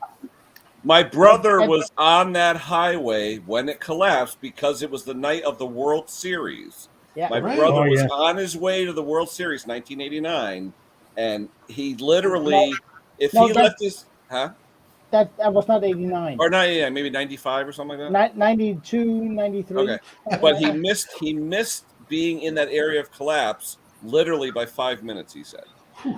My brother was on that highway when it collapsed because it was the night of the World Series. Yeah. My Right. brother Oh, was yeah. on his way to the World Series 1989, and he literally, if No, he that- left his, That was not 89. or not, yeah, maybe 95 or something like that. 92, 93. Okay, but he missed being in that area of collapse literally by 5 minutes. He said.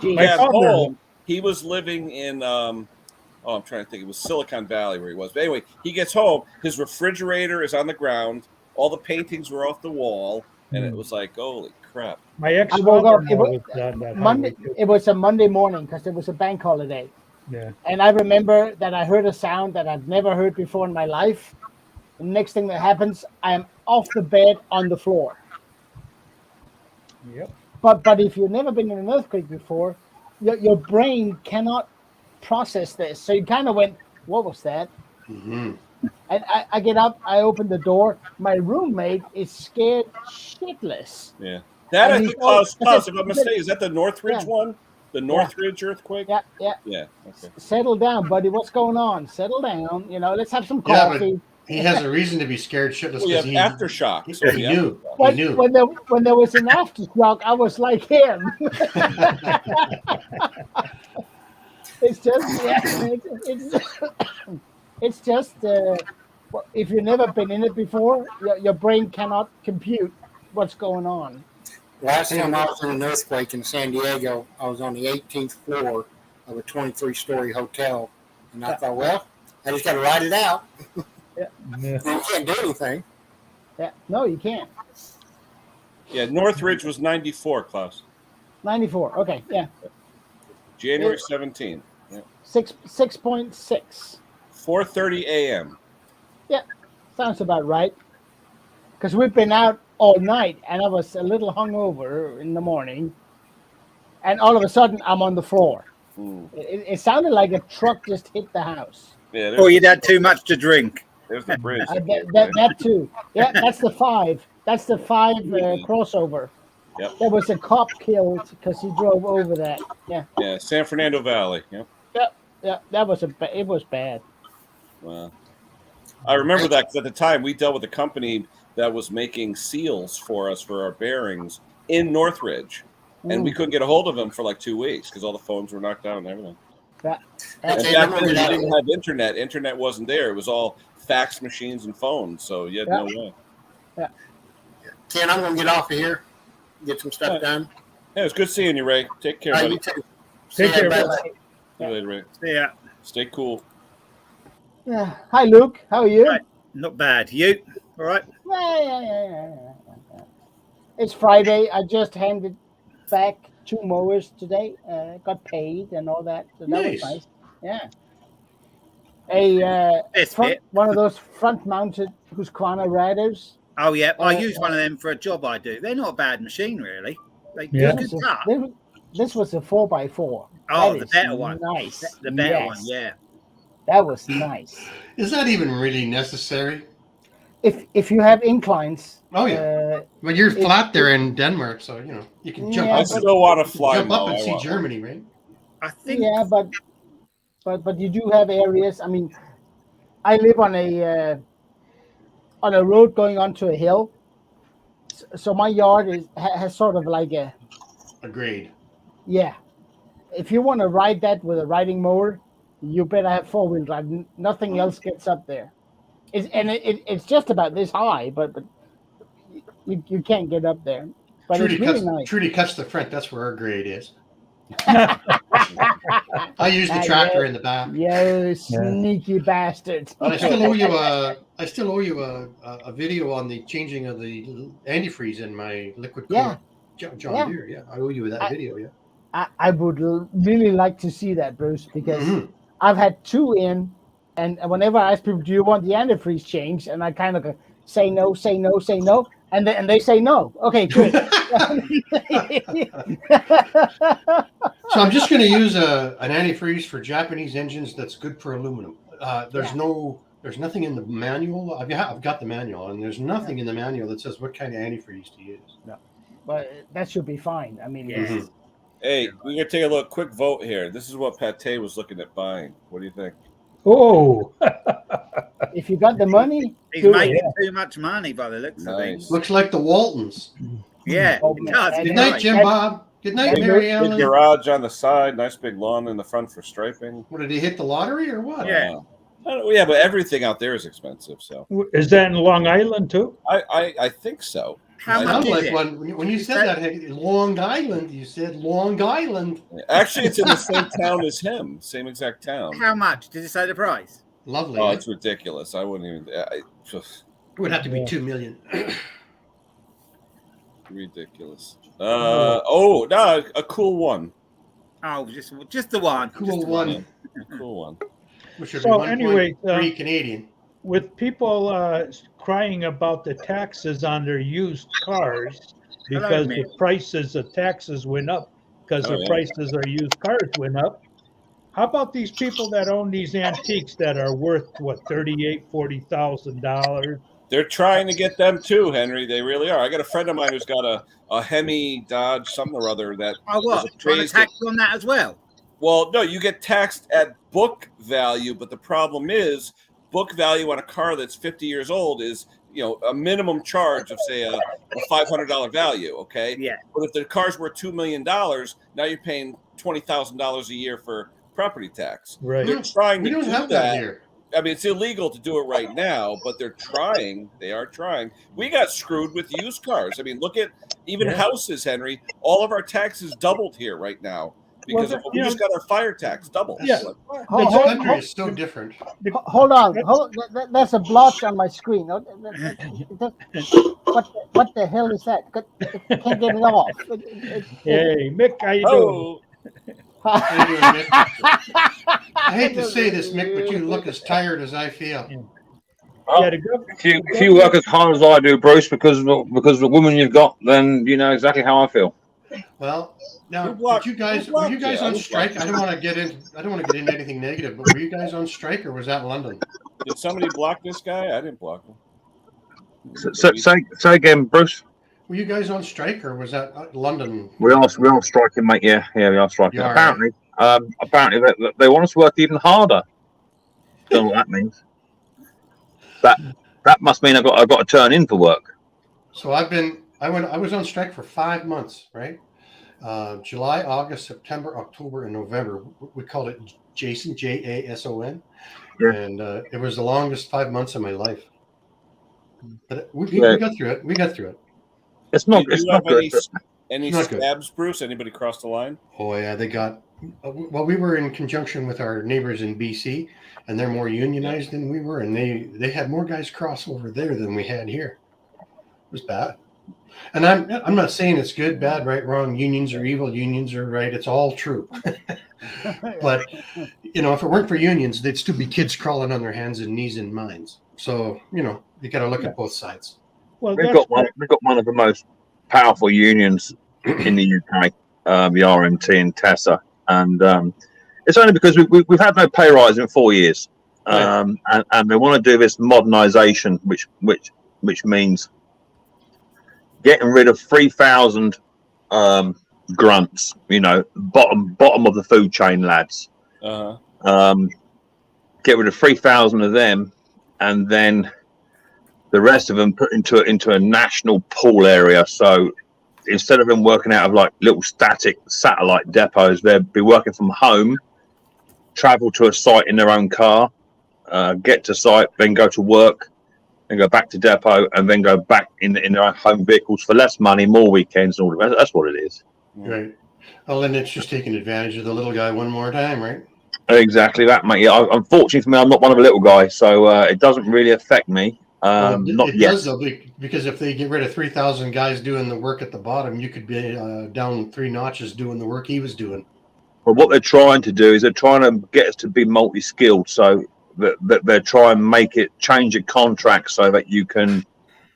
He My got father- home. He was living in I'm trying to think. It was Silicon Valley where he was. But anyway, he gets home. His refrigerator is on the ground. All the paintings were off the wall, and it was like, holy crap! My ex I woke up. was on that Monday. highway, too. It was a Monday morning because it was a bank holiday, Yeah. and I remember that I heard a sound that I'd never heard before in my life. The next thing that happens, I am off the bed on the floor. Yep. But if you've never been in an earthquake before, your brain cannot process this. So you kind of went, "What was that?" Mm-hmm. And I get up, I open the door. My roommate is scared shitless. Yeah, that I And think he goes- Klaus, if I'm mistaken, is that the Northridge Yeah. one? The Northridge earthquake? Yeah. Yeah. Okay. Settle down, buddy. What's going on? Settle down. Let's have some Yeah, but- coffee. He has a reason to be scared shitless Well, you because have aftershock. So he yeah. knew. When, He knew. when there was an aftershock, I was like him. It's just, it's just. If you've never been in it before, your brain cannot compute what's going on. Last time I was in an earthquake in San Diego, I was on the 18th floor of a 23-story hotel, and I thought, well, I just got to ride it out. Yeah. You can't do anything. Yeah, no, you can't. Yeah, Northridge was 94, Klaus. 94. Okay, yeah, January 17th. Yeah. 6.6. 4:30 a.m. Sounds about right. Because we've been out all night, and I was a little hungover in the morning, and all of a sudden I'm on the floor. It sounded like a truck just hit the house. Yeah, Oh, you'd had too much to drink. there's the bridge. That too. Yeah, that's the 5. That's the 5 crossover. Yep. There was a cop killed because he drove over that. Yeah, Yeah, San Fernando Valley. Yep. yeah. That was it was bad. Wow. I remember that because at the time we dealt with a company that was making seals for us for our bearings in Northridge, and we couldn't get a hold of them for like 2 weeks because all the phones were knocked down and everything. Yeah. And Okay, back I'm then gonna we get out of didn't here. have internet. Internet wasn't there. It was all fax machines and phones, so you had no way. Ken, I'm going to get off of here, get some stuff done. Yeah, it was good seeing you, Ray. Take care, All right, buddy. you too. Take See you, care, bye. See you later, Ray. Yeah, Stay cool. Yeah. Hi, Luke. How are you? Right. Not bad. You? All right? Yeah. It's Friday. I just handed back 2 mowers today. Got paid and all that. So that Nice. was nice. Yeah. A This front, bit. one of those front-mounted Husqvarna riders. Oh, yeah. I Uh, use one of them for a job I do. They're not a bad machine, really. They Yeah. do good stuff. This was a 4x4. Oh, That the is better one. Nice. The better one, Yes. yeah. That was nice. Is that even really necessary? If you have inclines. Oh, yeah. Well, you're flat there in Denmark, so you can jump Yeah, up. I still want to fly. Jump up Mo. and I see want- Germany, right? I think. Yeah, but you do have areas. I mean, I live on a road going onto a hill, so my yard has sort of like a grade. Yeah, if you want to ride that with a riding mower, you better have 4-wheel drive. Nothing else gets up there. It's just about this high, but you can't get up there. But Trudy it's really cuts. nice. Trudy cuts the front. That's where our grade is. I use the tractor in the back. You sneaky bastard! But I still owe you a video on the changing of the antifreeze in my liquid cooler John Deere. Yeah, I owe you that video. Yeah. I would really like to see that, Bruce, because I've had 2 in, and whenever I ask people, "Do you want the antifreeze changed?" and I kind of go, say no, and they say no. Okay, good. So I'm just going to use an antifreeze for Japanese engines that's good for aluminum. There's nothing in the manual. I've got the manual, and there's nothing in the manual that says what kind of antifreeze to use. No, but that should be fine. I mean, Hey, we're gonna take a look. Quick vote here. This is what Pate was looking at buying. What do you think? Oh, if you got the money, He's do making it. too much money by the looks of things. Looks like the Waltons. Yeah, Oh, it does. Good You're night, right. Jim Bob. Good night, Big, Mary big Ellen. garage on the side. Nice big lawn in the front for striping. What, did he hit the lottery or what? Yeah. Yeah, but everything out there is expensive. So is that in Long Island too? I think so. How I much Sounds is like it? when you said that, hey, Long Island, you said Long Island. Actually, it's in the same town as him. Same exact town. How much? Did it say the price? Lovely. Oh, eh? it's ridiculous. I wouldn't even. It would have to be 2 million. Ridiculous. Oh no, a cool one. Oh, just the one. Cool Just the one. A cool one. Which would So be anyway, 1.3 Canadian. With people crying about the taxes on their used cars because Hello, the prices of taxes went up because Oh, the yeah. prices of used cars went up. How about these people that own these antiques that are worth what $40,000? They're trying to get them too, Henry. They really are. I got a friend of mine who's got a Hemi Dodge something or other that. Oh, what? is Trying to appraised tax on that as well? Well, no, you get taxed at book value, but the problem is book value on a car that's 50 years old is, a minimum charge of say a $500 value. Okay. Yeah. But if the car's worth $2 million, now you're paying $20,000 a year for property tax. Right. They're trying We to don't do have that here. I mean, it's illegal to do it right now, but they're trying. They are trying. We got screwed with used cars. I mean, look at even houses, Henry. All of our taxes doubled here right now because we just got our fire tax doubled. Yeah. Like, what? This country is so different. Hold on. There's a blotch on my screen. What the hell is that? I can't get it off. Hey, Mick, how you doing? Oh, How you doing, Mick? I hate to say this, Mick, but you look as tired as I feel. Yeah, the If you work as hard as I do, Bruce, because of the woman you've got, then you know exactly how I feel. Well, now, blocked- were you guys on strike? I don't want to get into anything negative, but were you guys on strike or was that London? did somebody block this guy? I didn't block him. So, say again, Bruce. Were you guys on strike or was that London? We are striking, mate. Yeah, we are striking. You are, Apparently, they want us to work even harder. Don't know what that means. That must mean I've got to turn in for work. So I was on strike for 5 months, right? July, August, September, October, and November. We called it Jason, JASON. Yeah. And it was the longest 5 months of my life. But we got through it. We got through it. It's not. Did It's you not have good. any Not good. stabs, Bruce? Anybody cross the line? Oh yeah, they got. Well, we were in conjunction with our neighbors in BC, and they're more unionized than we were, and they had more guys cross over there than we had here. It was bad. And I'm not saying it's good, bad, right, wrong. Unions are evil. Unions are right. It's all true. But if it weren't for unions, they'd still be kids crawling on their hands and knees in mines. So you got to look at both sides. Well, We've got one of the most powerful unions in the UK. the RMT and Tessa, and it's only because we've had no pay rise in 4 years, and they want to do this modernisation, which means getting rid of 3,000 grunts, bottom of the food chain lads. Get rid of 3,000 of them, and then the rest of them put into a national pool area. So instead of them working out of like little static satellite depots, they'll be working from home, travel to a site in their own car, get to site, then go to work, then go back to depot, and then go back in their own home vehicles for less money, more weekends, and all that. That's what it is. Right. Well, then it's just taking advantage of the little guy one more time, right? Exactly that, mate. Yeah, unfortunately for me, I'm not one of a little guy, so it doesn't really affect me. Not it yet. does though, because if they get rid of 3,000 guys doing the work at the bottom, you could be down 3 notches doing the work he was doing. But what they're trying to do is they're trying to get us to be multi-skilled, so that they're trying to change your contract so that you can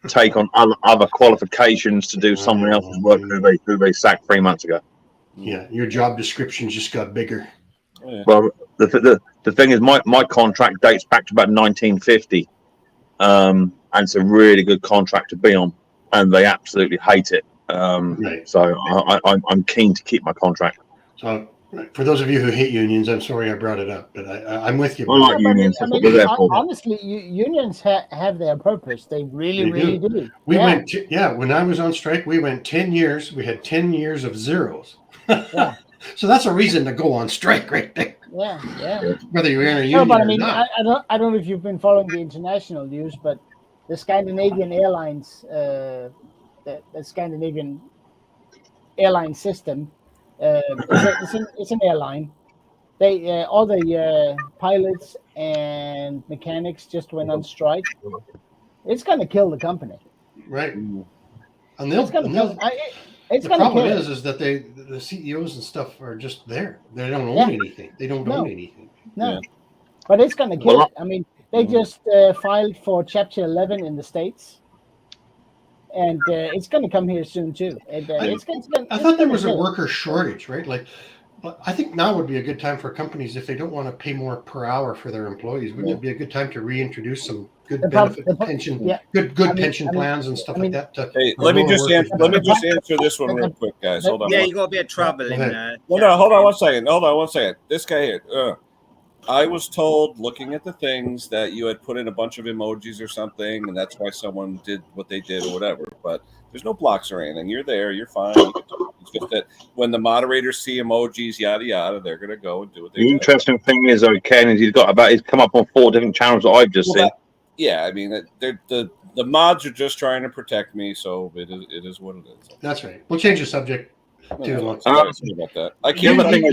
take on other qualifications to do someone else's work who they sacked 3 months ago. Yeah, your job description just got bigger. Well, the thing is, my contract dates back to about 1950, and it's a really good contract to be on, and they absolutely hate it. Right. So I'm keen to keep my contract. So for those of you who hate unions, I'm sorry I brought it up, but I'm with you. I like unions. I mean, honestly, unions have their purpose. They really do. We went, when I was on strike, we went 10 years. We had 10 years of zeros. Yeah. So that's a reason to go on strike right there. Yeah. Whether you're in a union but I or mean, not. I don't know if you've been following the international news, but the Scandinavian Airlines, the Scandinavian airline system, it's an airline. They all the pilots and mechanics just went on strike. It's going to kill the company. Right. And the problem is that the CEOs and stuff are just there. They don't own anything. They don't own anything. No. But it's going to kill it. I mean, they just filed for Chapter 11 in the States. And it's going to come here soon, too. I thought there was a worker shortage, right? Like, I think now would be a good time for companies, if they don't want to pay more per hour for their employees, wouldn't it be a good time to reintroduce some good pension, good pension plans and stuff like that? Hey, let me just answer this one real quick, guys. Hold on. Yeah, you got a bit of trouble in no, hold on one second. This guy here. I was told, looking at the things, that you had put in a bunch of emojis or something, and that's why someone did what they did or whatever. But there's no blocks or anything. You're there. You're fine. You can talk. It's just that when the moderators see emojis, yada yada, they're gonna go and do what they do. The interesting thing is, Ken, is he's come up on 4 different channels that I've just seen. Yeah, I mean, the mods are just trying to protect me, so it is what it is. That's right. We'll change the subject. About that.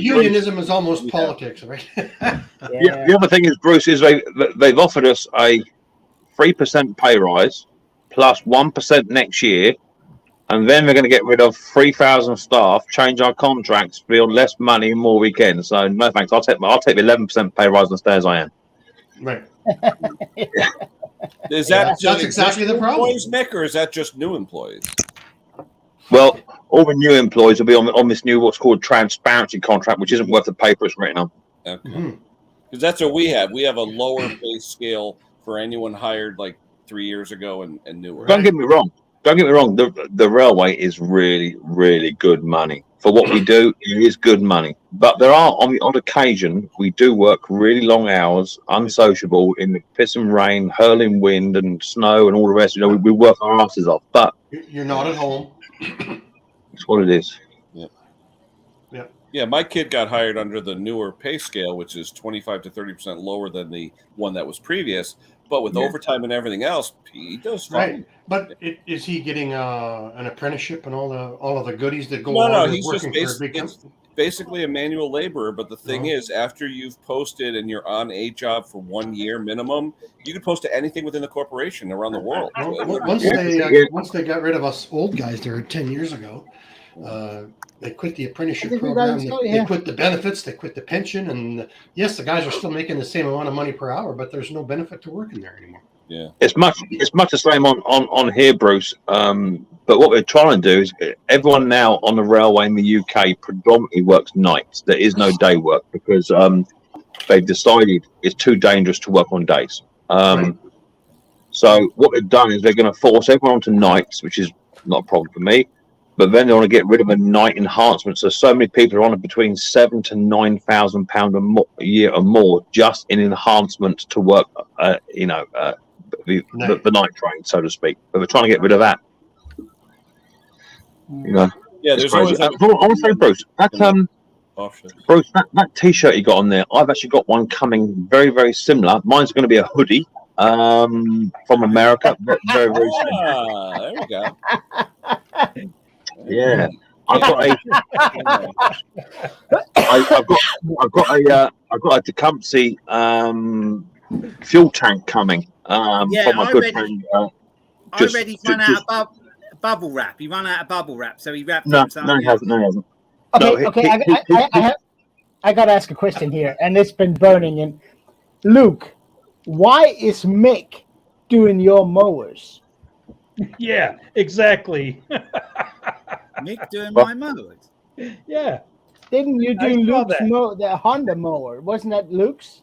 Unionism is almost politics, right? The other thing is, Bruce, is they've offered us a 3% pay rise plus 1% next year, and then they're going to get rid of 3,000 staff, change our contracts, build less money, more weekends. So no thanks. I'll take the 11% pay rise and stay as I am. Right. That's exactly the problem. Employees, Mick, or is that just new employees? Well, all the new employees will be on this new what's called transparency contract, which isn't worth the paper it's written on. Okay. Because that's what we have. We have a lower pay scale for anyone hired like 3 years ago and newer. Don't get me wrong. The railway is really, really good money. For what we do, it is good money. But there are, on the odd occasion, we do work really long hours, unsociable, in the piss and rain, hurling wind and snow and all the rest. We work our asses off. But you're not at home. It's what it is. Yeah, my kid got hired under the newer pay scale, which is 25 to 30% lower than the one that was previous. But with overtime and everything else, he does fine. Right. But is he getting an apprenticeship and all of the goodies that go along with working for a big company? Basically a manual laborer, but the thing is, after you've posted and you're on a job for 1 year minimum, you can post to anything within the corporation around the world. Once they got rid of us old guys there 10 years ago, they quit the apprenticeship program. They quit the benefits. They quit the pension. And yes, the guys are still making the same amount of money per hour, but there's no benefit to working there anymore. Yeah. It's much the same on here, Bruce. But what we're trying to do is everyone now on the railway in the UK predominantly works nights. There is no day work because they've decided it's too dangerous to work on days. So what they've done is they're going to force everyone onto nights, which is not a problem for me. But then they want to get rid of a night enhancement. So many people are on between £7,000 to £9,000 a year or more just in enhancements to work, the night train, so to speak. But we're trying to get rid of that. You know, Yeah, it's there's crazy. always like I want to say, Bruce, Bruce, that T-shirt you got on there, I've actually got one coming very, very similar. Mine's going to be a hoodie from America. Very, very similar. There we go. Yeah, I've got a Tecumseh fuel tank coming from my good friend. I read he's run out of bubble wrap. He ran out of bubble wrap, so he wrapped it. No, in he hasn't. Okay, I got to ask a question here, and it's been burning in. Luke, why is Mick doing your mowers? Yeah, exactly. Mick doing my mowers. Yeah. Didn't you do Luke's the Honda mower? Wasn't that Luke's?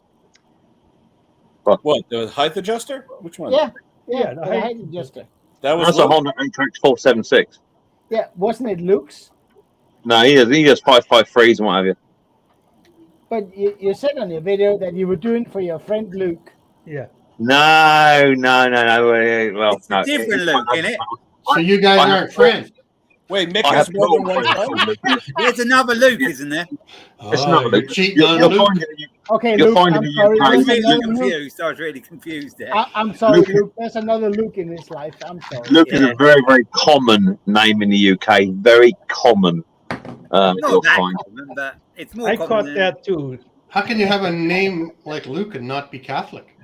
What, the height adjuster? Which one? Yeah, the the height adjuster. That's a Honda Apex 476. Yeah, wasn't it Luke's? No, he does 553s and what have you. But you said on your video that you were doing it for your friend Luke. Yeah. No. Well, it's a different Luke, isn't it? So you guys aren't friends. Wait, Mick has more than one friend? There's another Luke, isn't there? It's not Luke. Cheating on Luke. Okay, You're Luke, finding I'm sorry. I was There's really another Luke. confused. I was really confused there. I'm sorry, Luke. There's another Luke in his life. I'm sorry. Luke is a very, very common name in the UK. Very common. Not that common, but it's more I common caught than... that too. How can you have a name like Luke and not be Catholic?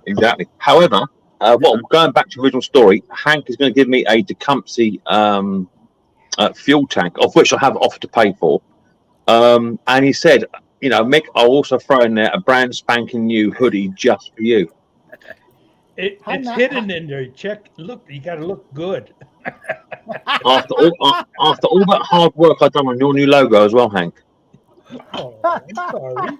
Exactly. However, going back to the original story, Hank is going to give me a Tecumseh fuel tank, of which I have offered to pay for. And he said, Mick, I'll also throw in there a brand spanking new hoodie just for you. It's hidden in there. Look, you got to look good. After all that hard work I've done on your new logo as well, Hank. Oh, I'm sorry.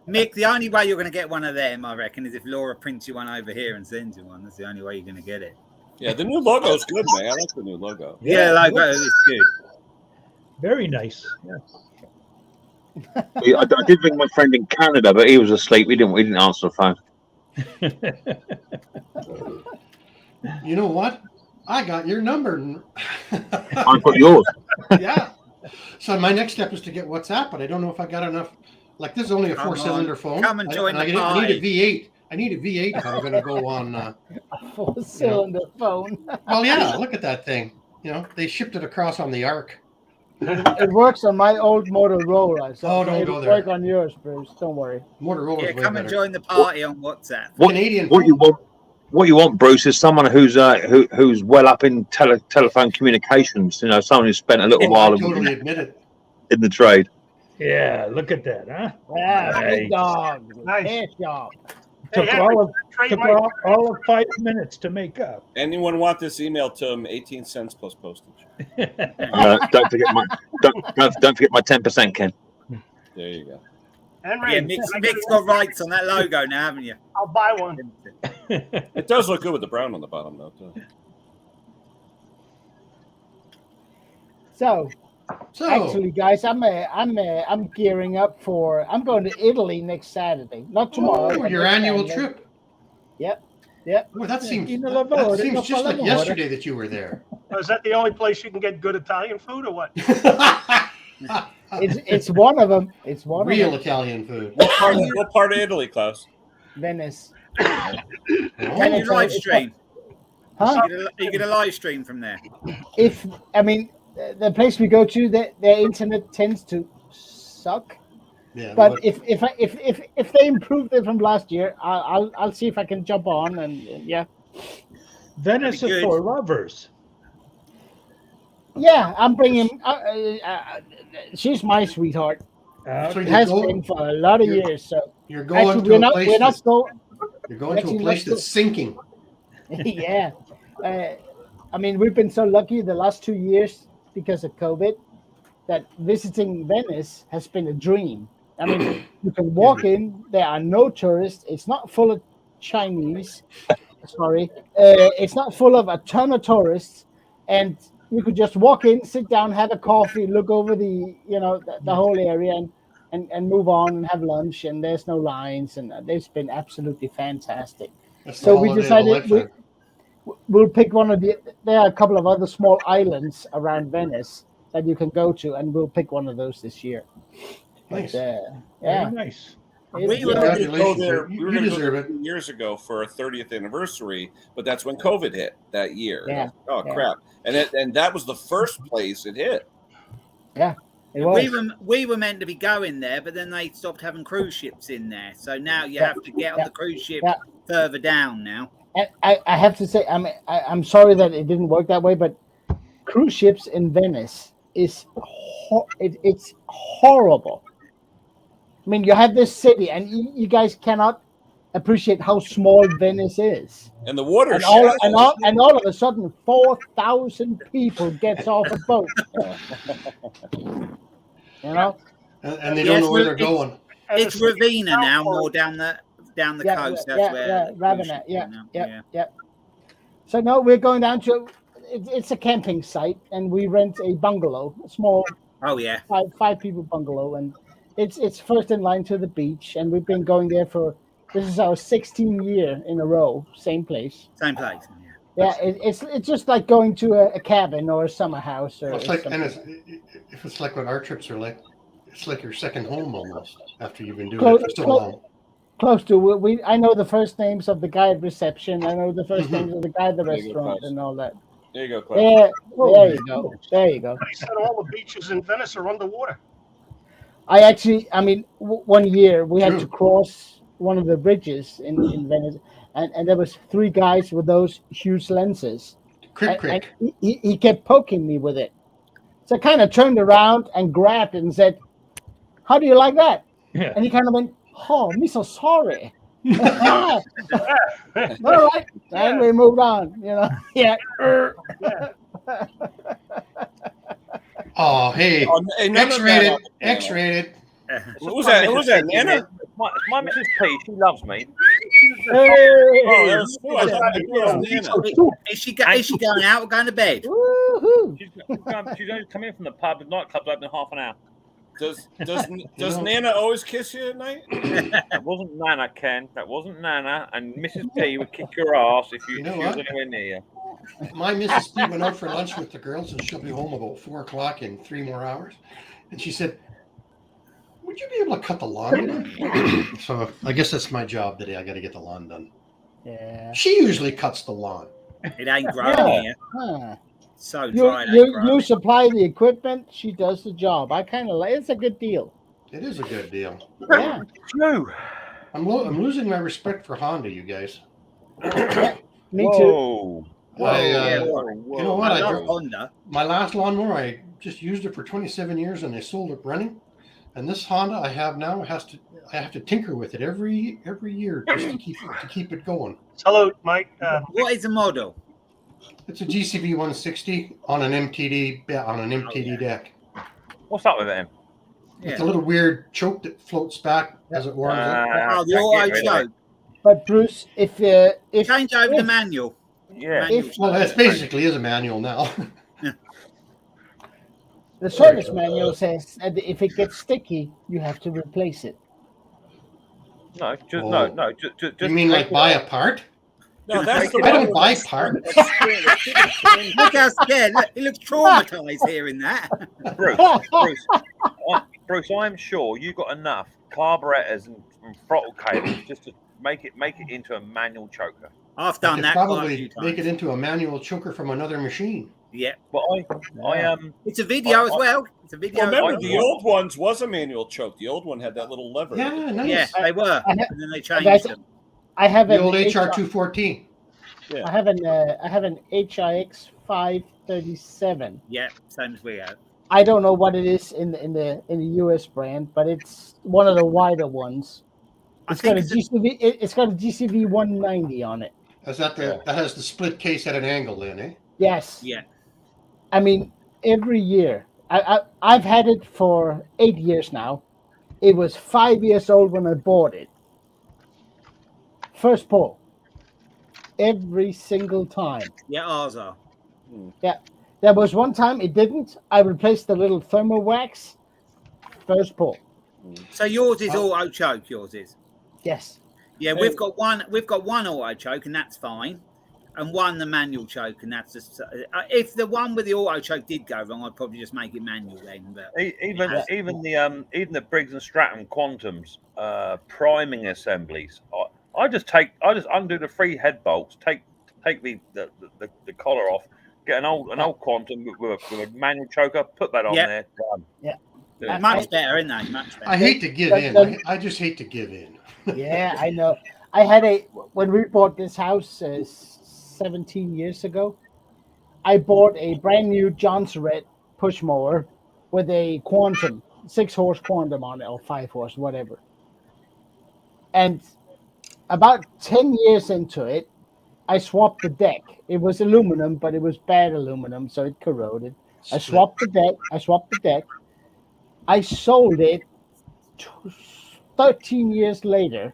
Mick, the only way you're going to get one of them, I reckon, is if Laura prints you one over here and sends you one. That's the only way you're going to get it. Yeah, the new logo's good, man. I like the new logo. Yeah, logo is good. Very nice. Yeah. I did ring my friend in Canada, but he was asleep. We didn't answer the phone. You know what? I got your number. I got yours. Yeah. So my next step is to get WhatsApp, but I don't know if I got enough. Like, this is only a four-cylinder phone. Come and join the I party. need a V8. I need a V8 if I'm going to go on. A four-cylinder phone. Well, yeah. Look at that thing. They shipped it across on the Ark. It works on my old Motorola. So don't go it'll there. work on yours, Bruce. Don't worry. Motorola's way come and better. join the party on WhatsApp. What you want, Bruce, is someone who's well up in telephone communications. Someone who's spent a little while totally admit it. in the trade. Yeah, look at that, huh? Yeah, Nice. good dog. Nice. Nice job. Took all of 5 minutes to make up. Anyone want this email to them? 18 cents plus postage. Don't forget my 10%, Ken. There you go. Henry, Yeah, Mick's got rights on that logo now, haven't you? I'll buy one. It does look good with the brown on the bottom, though. Too. So actually, guys, I'm gearing up for. I'm going to Italy next Saturday. Not tomorrow. Oh, your annual trip. Yep. Well, that seems just like yesterday that you were there. Is that the only place you can get good Italian food, or what? It's one of them. It's one Real of them. Italian food. What part of Italy, Klaus? Venice. You live stream. Huh? You get a live stream from there. The place we go to, their internet tends to suck. Yeah, but if they improved it from last year, I'll see if I can jump on and yeah. Venice is for lovers. Yeah, I'm bringing. She's my sweetheart. So It has been for a lot of years. So you're going actually, to a place. You're going to a Actually, place not that's sinking. Yeah. I mean, we've been so lucky the last 2 years because of COVID that visiting Venice has been a dream. I mean, you can walk in, there are no tourists. It's not full of Chinese. Sorry. It's not full of a ton of tourists. And you could just walk in, sit down, have a coffee, look over the whole area and move on and have lunch. And there's no lines. And it's been absolutely fantastic. That's the So we holiday of a decided lifetime. we'll pick one of there are a couple of other small islands around Venice that you can go to, and we'll pick one of those this year. Nice. But, Very yeah. nice. We were going to go Congratulations. there. You We were going to go deserve there it. 2 years ago for our 30th anniversary, but that's when COVID hit that year. Yeah. Oh Yeah. crap! And that was the first place it hit. Yeah. It was. We were meant to be going there, but then they stopped having cruise ships in there. So now you have to get on the cruise ship further down now. And I have to say, I'm sorry that it didn't work that way, but cruise ships in Venice is it's horrible. I mean, you have this city, and you guys cannot appreciate how small Venice is. And the water. And all of a sudden, 4,000 people gets off a boat. You know, And they don't know where they're going. It's Ravenna now, more down the coast. That's where Ravenna. Yeah. So no, we're going down to. It's a camping site, and we rent a bungalow, a small. Oh yeah. Five people bungalow, and it's first in line to the beach, and we've been going there for. This is our 16th year in a row, same place. Same place. Yeah, it's just like going to a cabin or a summer house. Or It's like, something. and if it's like what our trips are like, it's like your second home almost after you've been doing it for so long. Close to I know the first names of the guy at reception. I know the first names of the guy at the restaurant and all that. There you go, Cliff. Yeah, there you go. There you go. They said all the beaches in Venice are underwater. I mean, one year we had to cross one of the bridges in Venice, and there was 3 guys with those huge lenses. And he kept poking me with it. So I kind of turned around and grabbed it and said, "How do you like that?" Yeah. And he kind of went, "Oh, me so sorry." All right, and we moved on. You know, yeah. Oh, hey, X-rated, X-rated. Who was that? Who was that? Nana? My Mrs. P, she loves me. Is she going out or going to bed? She's only come in from the pub. The nightclub's open in half an hour. Does Nana always kiss you at night? That wasn't Nana, Ken. That wasn't Nana. And Mrs. P would kick your ass if she was anywhere near you. My Mrs. P went out for lunch with the girls, and she'll be home about 4 o'clock in 3 more hours. And she said, "Would you be able to cut the lawn today?" So I guess that's my job today. I got to get the lawn done. Yeah. She usually cuts the lawn. It ain't growing here. Huh. So dry. You supply the equipment. She does the job. I kind of like. It's a good deal. It is a good deal. Yeah. No. I'm losing my respect for Honda, you guys. Me too. You know what? Honda. My last lawnmower, I just used it for 27 years, and I sold it running. And this Honda I have now I have to tinker with it every year just to keep it going. Hello, Mike. What is the model? It's a GCV 160 on an MTD deck. What's up with it? It's a little weird choke that floats back as it warms up. The auto choke. But Bruce, if change over the manual. Yeah. Well, it basically is a manual now. The service manual says that if it gets sticky, you have to replace it. No, just you mean like buy a part? No, that's I don't buy parts. Look how scared. Look, he looks traumatized hearing that. Bruce, I'm sure you got enough carburetors and throttle cables just to make it into a manual choker. I've done that. Probably make it into a manual choker from another machine. Yeah, but it's a video as well. It's a video. Well, remember, the old ones was a manual choke. The old one had that little lever. Yeah, nice. Yeah, they were, and then they changed them. I have the old HR214. Yeah. I have an HIX 537. Yeah, same as we have. I don't know what it is in the US brand, but it's one of the wider ones. It's got a GCV. It's got a GCV 190 on it. Is that that has the split case at an angle then, eh? Yes. Yeah. I mean, every year. I've had it for 8 years now. It was 5 years old when I bought it. First pull. Every single time. Yeah, ours are. Yeah. There was one time it didn't. I replaced the little thermal wax. First pull. So yours is auto choke. Yours is. Yes. Yeah, we've got one. We've got one auto choke, and that's fine, and one the manual choke, and that's just. If the one with the auto choke did go wrong, I'd probably just make it manual then. But even the Briggs and Stratton Quantums priming assemblies, I just undo the 3 head bolts, take the collar off, get an old Quantum with a manual choker, put that on there. Done. Yeah. Much better, isn't they? Much better. I hate to give in. I just hate to give in. Yeah, I know. I had when we bought this house 17 years ago, I bought a brand new Johnsonette push mower with a Quantum, 6-horse Quantum on it, or 5-horse, whatever. And about 10 years into it, I swapped the deck. It was aluminum, but it was bad aluminum, so it corroded. I swapped the deck. I sold it 13 years later.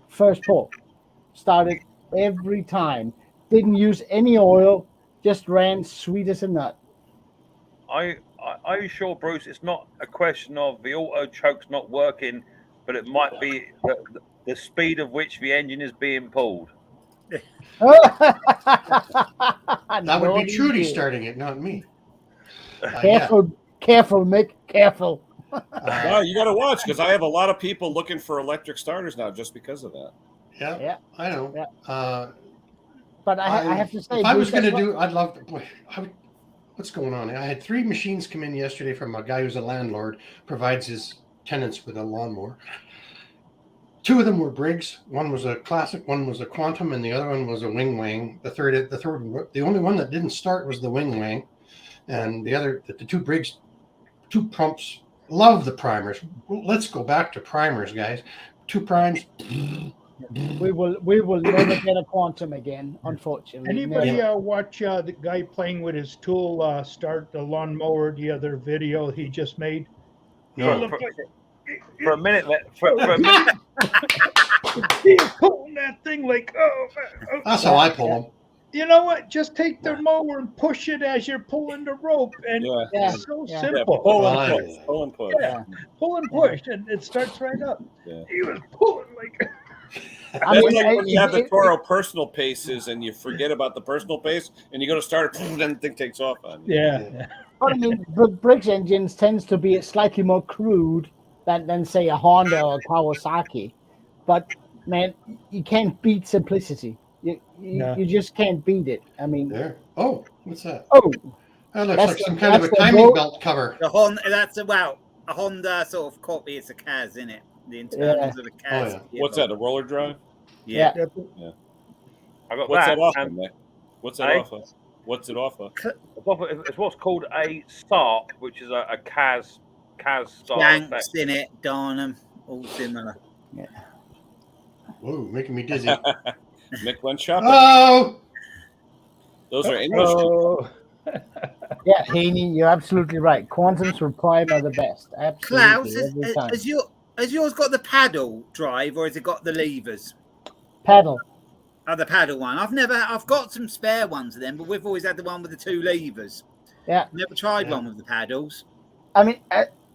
First pull. Started every time. Didn't use any oil. Just ran sweet as a nut. Are you sure, Bruce? It's not a question of the auto choke's not working, but it might be the speed of which the engine is being pulled. That would be Trudy starting it, not me. Careful, Mick. Careful. Well, you got to watch because I have a lot of people looking for electric starters now just because of that. Yeah. I know. Yeah. But I have to say, if I was going to do, I'd love to. Boy, what's going on? I had 3 machines come in yesterday from a guy who's a landlord, provides his tenants with a lawnmower. 2 of them were Briggs. One was a classic, one was a Quantum, and the other one was a Wing Wang. The only one that didn't start was the Wing Wang, and the 2 Briggs, 2 pumps. Love the primers. Let's go back to primers, guys. 2 primes. We will never get a Quantum again, unfortunately. Anybody watch the guy playing with his tool start the lawnmower? The other video he just made. No. For a minute, for a minute. He's pulling that thing like That's how I pull them. You know what? Just take the mower and push it as you're pulling the rope, and it's so simple. Pull and push. Pull and push. Yeah. Pull and push, and it starts right up. Yeah. He was pulling like. That's like when you have the Toro personal paces and you forget about the personal pace and you go to start it, then the thing takes off on you. Yeah. But I mean, the Briggs engines tends to be slightly more crude than say a Honda or a Kawasaki. But man, you can't beat simplicity. You just can't beat it. I mean, there. Oh, what's that? Oh, that looks like some kind of a timing belt cover. The Honda. A Honda sort of copy. It's a CAS, isn't it? The internals of a CAS. Oh, yeah. What's that? A roller drive? Yeah. I got What's that off of, Nick? What's that off of? What's it off of? It's what's called a SARP, which is a CAS style. Yanks in it, Darnham, all similar. Yeah. Whoa, making me dizzy. Nick went shopping. Oh! Those are English. Yeah, Haney, you're absolutely right. Quantums for prime are the best. Absolutely. Klaus, has yours got the paddle drive or has it got the levers? Paddle. Oh, the paddle one. I've got some spare ones of them, but we've always had the one with the 2 levers. Yeah. Never tried one with the paddles. I mean,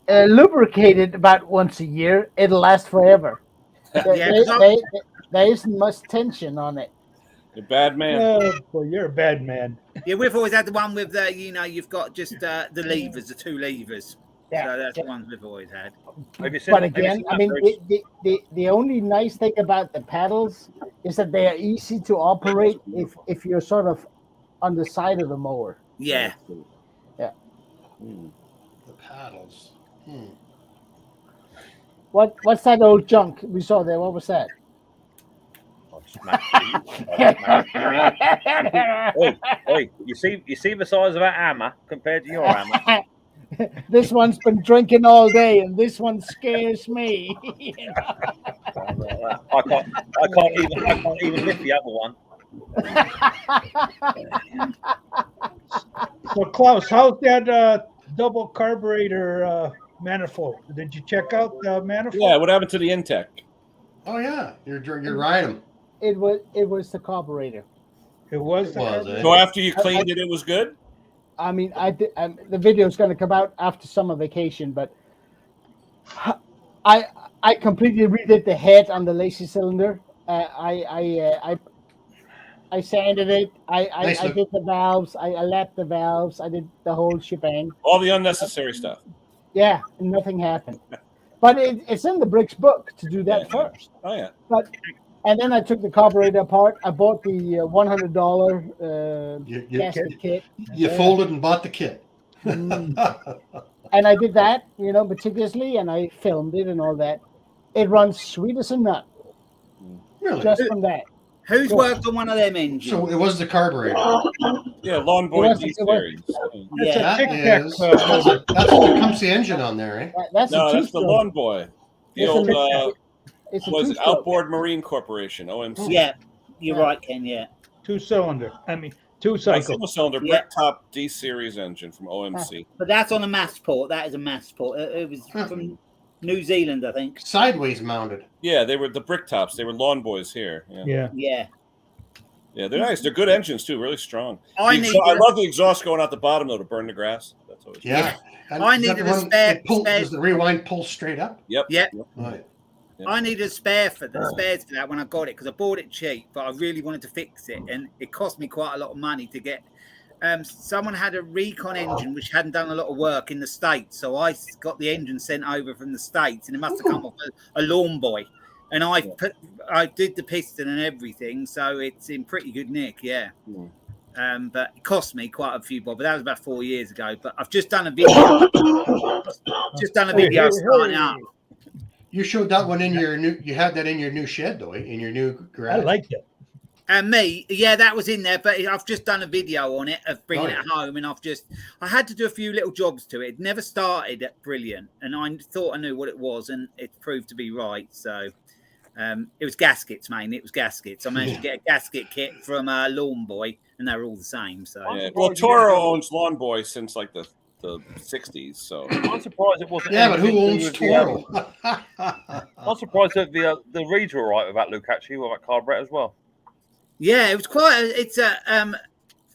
lubricated about once a year, it'll last forever. There isn't much tension on it. You're a bad man. Oh, boy, you're a bad man. Yeah, we've always had the one with the, you've got just the levers, the 2 levers. Yeah, so that's the ones we've always had. But again, I mean, the only nice thing about the paddles is that they are easy to operate if you're sort of on the side of the mower. Yeah. Yeah. The paddles. What's that old junk we saw there? What was that? Hey, you see the size of that hammer compared to your hammer? This one's been drinking all day, and this one scares me. I can't even lift the other one. So Klaus, how's that double carburetor manifold? Did you check out the manifold? Yeah, what happened to the Intech? Oh yeah, you're riding them. It was the carburetor. It was the Was carburetor. it? So after you cleaned it, it was good? I mean, I did. The video is going to come out after summer vacation, but I completely redid the head on the lacy cylinder. I sanded it. I did the valves. I lapped the valves. I did the whole shebang. All the unnecessary stuff. Yeah, and nothing happened. But it's in the Bricks book to do that first. Oh yeah. And then I took the carburetor apart. I bought the $100 gasket kit. You folded and bought the kit. And I did that, meticulously, and I filmed it and all that. It runs sweet as a nut. Really? Just from that. Who's worked on one of them engines? So it was the carburetor. Yeah, Lawn Boy D series. Yeah. That's what becomes the engine on there, eh? That's the Lawn Boy. The It's old It's a was it two-stroke. Outboard Marine Corporation, OMC. Yeah, you're right, Ken. Yeah. 2-cylinder. I mean, 2 A cycle. single cylinder Yeah. brick top D series engine from OMC. But that's on a mass port. That is a mass port. It was from New Zealand, I think. Sideways mounted. Yeah, they were the brick tops. They were Lawn Boys here. Yeah. Yeah. Yeah. They're nice. They're good engines too, really strong. I The need I to- love the exhaust going out the bottom though to burn the grass. That's always Yeah. And I is that needed the a one spare- that pull- spare- Does the rewind pull straight up? Yep. Yeah. Right. I needed a spare for the spares for that when I got it because I bought it cheap, but I really wanted to fix it, and it cost me quite a lot of money to get. Someone had a recon engine which hadn't done a lot of work in the States, so I got the engine sent over from the States, and it must have come off a Lawn Boy, and I did the piston and everything, so it's in pretty good nick. Yeah. But it cost me quite a few bob. But that was about 4 years ago. But I've just done a video. Starting up. You showed that one in your new. You had that in your new shed, though, in your new garage. I liked it. And me, yeah, that was in there. But I've just done a video on it of bringing it home, and I had to do a few little jobs to it. It never started brilliant, and I thought I knew what it was, and it proved to be right. So. It was gaskets, mainly. It was gaskets. I managed to get a gasket kit from Lawn Boy, and they were all the same. So, Yeah. Well, Toro owns Lawn Boy since like the 60s. So I'm surprised it wasn't. Yeah, but who anything to owns do with the Toro? I'm surprised that the reeds were all right with that, Luke. Actually, with that carburetor as well. yeah, it was it's a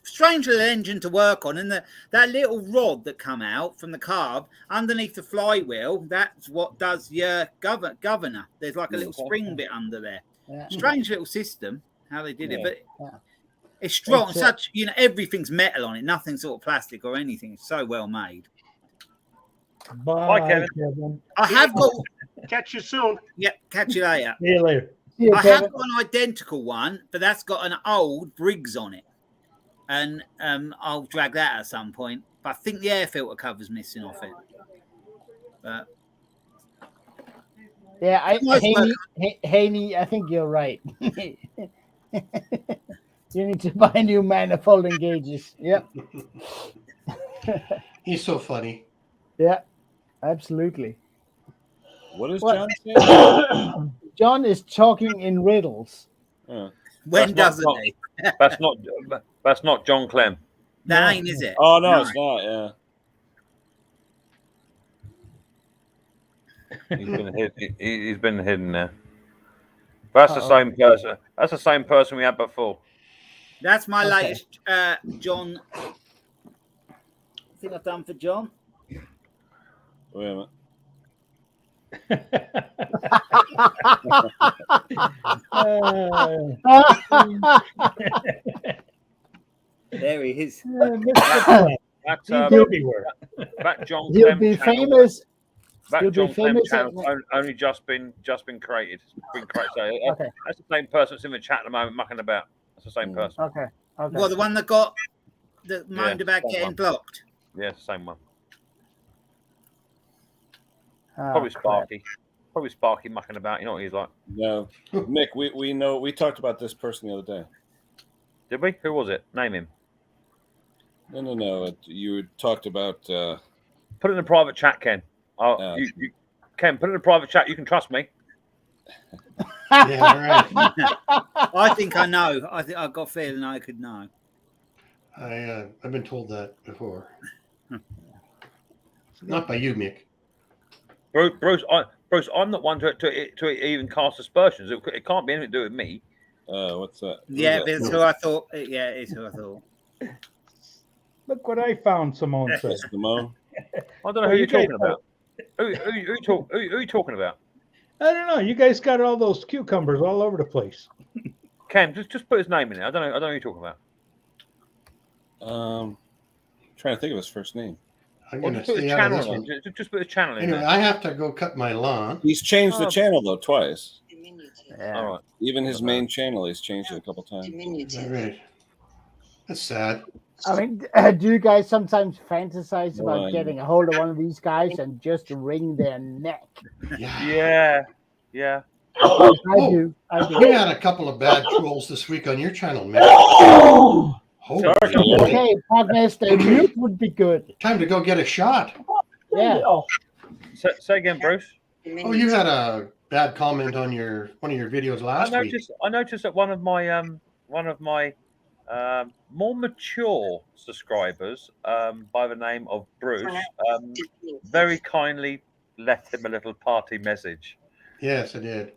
strange little engine to work on, and that little rod that come out from the carb underneath the flywheel, that's what does your governor. There's like a little spring bit under there. Yeah. Strange little system how they did it, but Yeah. it's strong. It's, Such everything's metal on it, nothing sort of plastic or anything. It's so well made. Bye, Kevin. I have got. Catch you soon. Yep, catch you later. See you later. See you, I Kevin. have got an identical one, but that's got an old Briggs on it. And I'll drag that at some point. But I think the air filter cover's missing off it. But Yeah, Nice Haney, I think you're right. You need to buy new manifold and gauges. Yep. He's so funny. Yeah, absolutely. what is What? John saying? John is talking in riddles. when That's doesn't not- he? That's not John Clem. That ain't, is it? Oh no, it's not. Yeah. He's been hidden there. That's the same person. That's the same person we had before. That's my Okay. latest John. I think I've done for John. Wait a minute. There he is. That, He'll be that John He'll Clem be channel- famous. That He'll be John Clem famous channel's at- only just been created. It's been created. So, Okay. that's the same person that's in the chat at the moment, mucking about. That's the same person. Okay. Okay. Well, the one that moaned about that getting one. blocked. Yeah, it's the same one. Oh, Probably crap. Sparky. Probably Sparky mucking about. You know what he's like. No, Mick, we know. We talked about this person the other day. Did we? Who was it? Name him. No. You talked about. Put it in the private chat, Ken. Yeah. You Ken, put it in the private chat. You can trust me. Yeah, right. I think I know. I think I've got a feeling I could know. I've been told that before. Not by you, Mick. Bruce, I'm not one to even cast aspersions. It can't be anything to do with me. What's that? Yeah, that's who I thought. Yeah, it's who I thought. Look what I found, Simone said. Simone. I don't know who you're talking about. Who you talking about? I don't know. You guys got all those cucumbers all over the place. Ken, just put his name in there. I don't know who you're talking about. Trying to think of his first name. I'm Or going to just put stay his out of this channel one. in. Just put his channel in Anyway, there. I have to go cut my lawn. He's changed the Oh. channel though twice. All right. Even his main channel, he's changed it a couple times. All right. That's sad. I mean, do you guys sometimes fantasize about Right. getting a hold of one of these guys and just wring their neck? Yeah. Yeah. I do. You had a couple of bad trolls this week on your channel, Mick. Holy moly. Okay, Podcast mute would be good. Time to go get a shot. Yeah. Say again, Bruce. Oh, you had a bad comment on one of your videos last week. I noticed that one of my more mature subscribers, by the name of Bruce, very kindly left him a little party message. Yes, I did.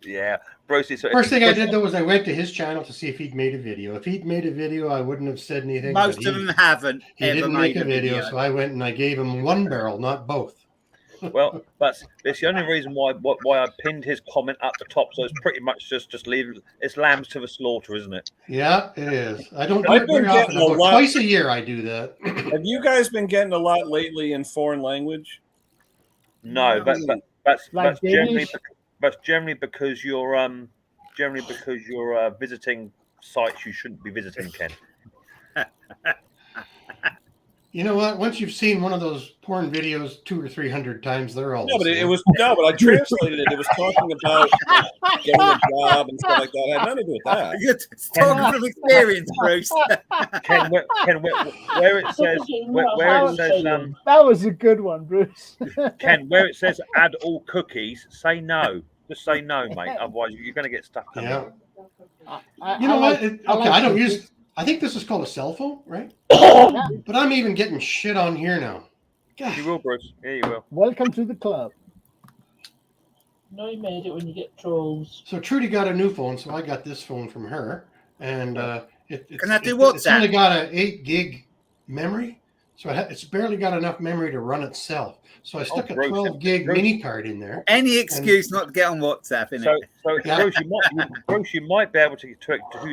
Yeah, Bruce. First thing I did though was I went to his channel to see if he'd made a video. If he'd made a video, I wouldn't have said anything. Most of them haven't. He didn't make a video, so I went and I gave him one barrel, not both. Well, it's the only reason why I pinned his comment up the top. So it's pretty much just leave it's lambs to the slaughter, isn't it? Yeah, it is. I don't do I've it been very often. getting a About lot- twice a year I do that. Have you guys been getting a lot lately in foreign language? No, that's Like generally Danish? generally because you're visiting sites you shouldn't be visiting, Ken. You know what? Once you've seen one of those porn videos 200 or 300 times, they're all. No, but the same. but I translated it. It was talking about getting a job and stuff like that. It had nothing to do with that. You're talking from experience, Bruce. Ken, where it says That was a good one, Bruce. Ken, where it says add all cookies, say no. Just say no, mate. Otherwise, you're going to get stuck. Yeah. I You know what? like- I don't cookies. use. I think this is called a cell phone, right? But I'm even getting shit on here now. You will, Bruce. Yeah, you will. Welcome to the club. No, you made it when you get trolls. So Trudy got a new phone, so I got this phone from her, and Can I do It's WhatsApp? only got an 8 gig memory, so it's barely got enough memory to run itself. So I stuck a Bruce, 12 gig Bruce. mini card in there. Any excuse not to get on WhatsApp, innit? So Yeah. Bruce, you might be able to use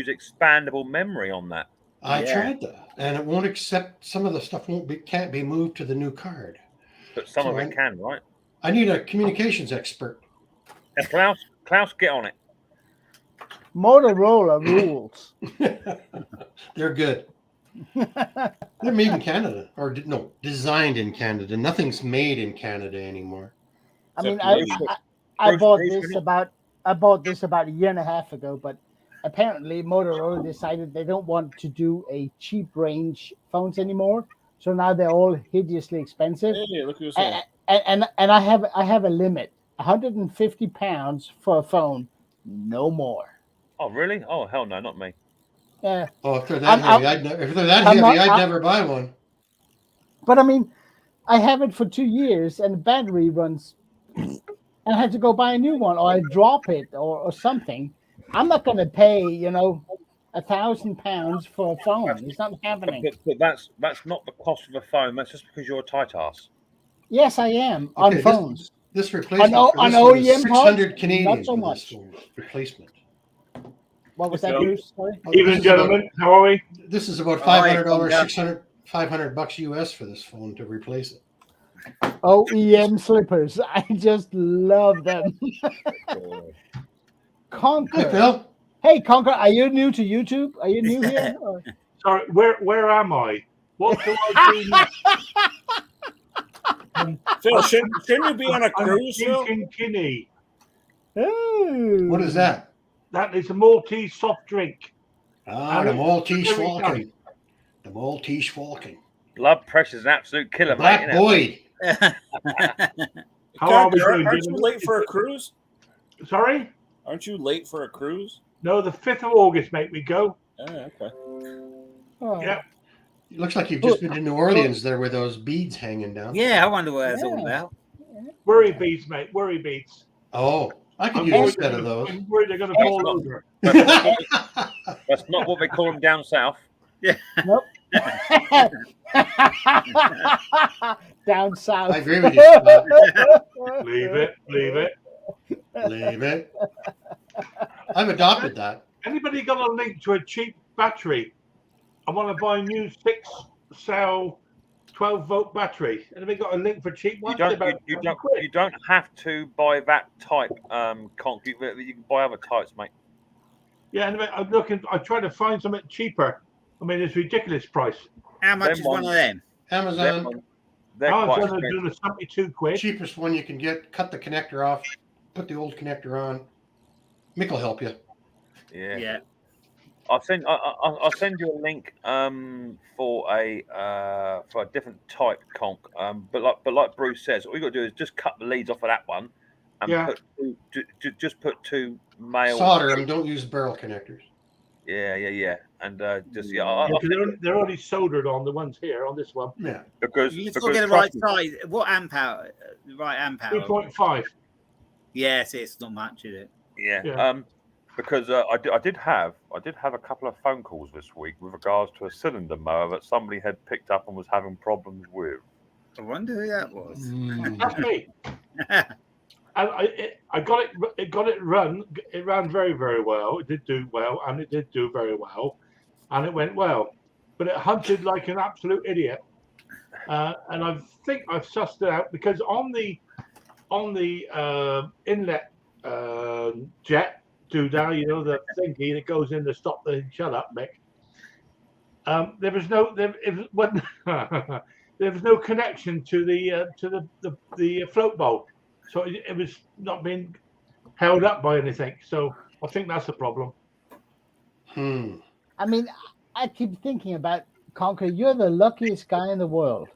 expandable memory on that. I Yeah. tried that, and it won't accept. Some of the stuff can't be moved to the new card. But some So of it can, right? I need a communications expert. And Klaus, get on it. Motorola rules. They're good. They're made in Canada, or no, designed in Canada. Nothing's made in Canada anymore. I So mean, Bruce- I Bruce, bought Bruce, this will you- about a year and a half ago, but apparently Motorola decided they don't want to do a cheap range phones anymore. So now they're all hideously expensive. Hey, look who's here. And I have a limit, 150 pounds for a phone, no more. Oh, really? Oh, hell no, not me. Yeah, Oh, if they're that I'm- heavy, if they're that I'm heavy, not- I'd I'm- never buy one. but I mean, I have it for 2 years and the battery runs, and I have to go buy a new one, or I drop it, or something. I'm not going to pay, £1,000 for a phone. It's not happening. But that's not the cost of a phone. That's just because you're a tight ass. Yes, I am on Okay, phones. This replacement On for this OEM one is parts, 600 Canadian not so for much. this phone replacement. What was that, So- Bruce? Sorry? Oh, Evening, this is about- gentlemen. How are we? This is about Hi, $500, yeah. 600, $500 US for this phone to replace it. OEM slippers. I just love them. Hi, Conquer. Phil. Hey, Conquer, are you new to YouTube? Are you new here? Or- Sorry, where am I? What do I do next? Phil, shouldn't you be on a I'm cruise, Phil? drinking Kinney. Ooh. What is that? That is a Maltese soft drink. Ah, the Maltese Very Falcon. nice. The Maltese Falcon. Blood pressure's an absolute killer, Black mate. Innit? Boyd. How are we Conker, doing? aren't you late for a cruise? Sorry? Aren't you late for a cruise? No, the 5th of August, mate, we go. Oh, okay. Oh, Yeah. It looks like you've just been to New Orleans there with those beads hanging down. Yeah, I wonder what that's all Yeah. about. Worry beads, mate. Worry beads. Oh, I could I'm use a worried set of those. I'm worried they're going to fall over. That's not what they call them down south. Nope. Down south. I agree with you, Scott. Leave it. Leave it. Leave it. I've adopted that. Anybody got a link to a cheap battery? I want to buy a new 6-cell 12-volt battery. Anybody got a link for cheap ones? You don't have to buy that type conch. You can buy other types, mate. Yeah, anyway, I'm looking. I try to find something cheaper. I mean, it's ridiculous price. How much Them is one of them? Amazon, They're I was quite going to do expensive. the 72 quid. cheapest one you can get. Cut the connector off. Put the old connector on. Mick will help you. Yeah. Yeah. I'll send you a link for a different type conch. But like Bruce says, all you got to do is just cut the leads off of that one and Yeah. just put two male. Solder them. Don't use barrel connectors. Yeah. And just Yeah, 'cause they're already soldered on the ones here on this one. Yeah. because You still get the right trust me, size. What amp hour? The right amp hour? 3.5. Yes, it's not much, is it? Yeah. Yeah. Because I did have a couple of phone calls this week with regards to a cylinder mower that somebody had picked up and was having problems with. I wonder who that was. That's me. I got it. It got it run. It ran very, very well. It did do well, and it did do very well, and it went well. But it hunted like an absolute idiot. And I think I've sussed it out because on the inlet jet doodah, you know, the thingy that goes in to stop the shut up, Mick. There was no connection to the float bowl. So it was not being held up by anything. So I think that's the problem. I mean, I keep thinking about Conquer. You're the luckiest guy in the world.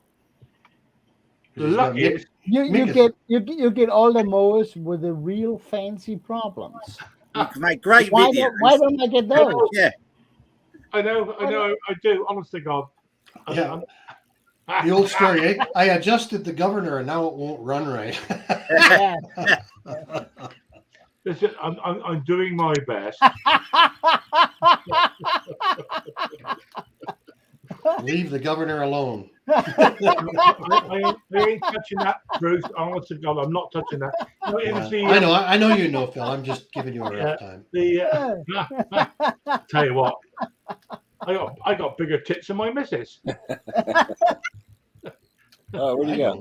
The luckiest. You get all the mowers with the real fancy problems. You can make great Why videos. don't I get those? Yeah. I know, I do. Honest to God. Yeah. The old story, eh? I adjusted the governor and now it won't run right. Yeah. Listen, I'm doing my best. Leave the governor alone. I ain't touching that, Bruce. Honest to God, I'm not touching that. No, it was the, I know you know, Phil. I'm just giving you a rough time. Tell you what, I got bigger tits than my missus. Oh, what do you got?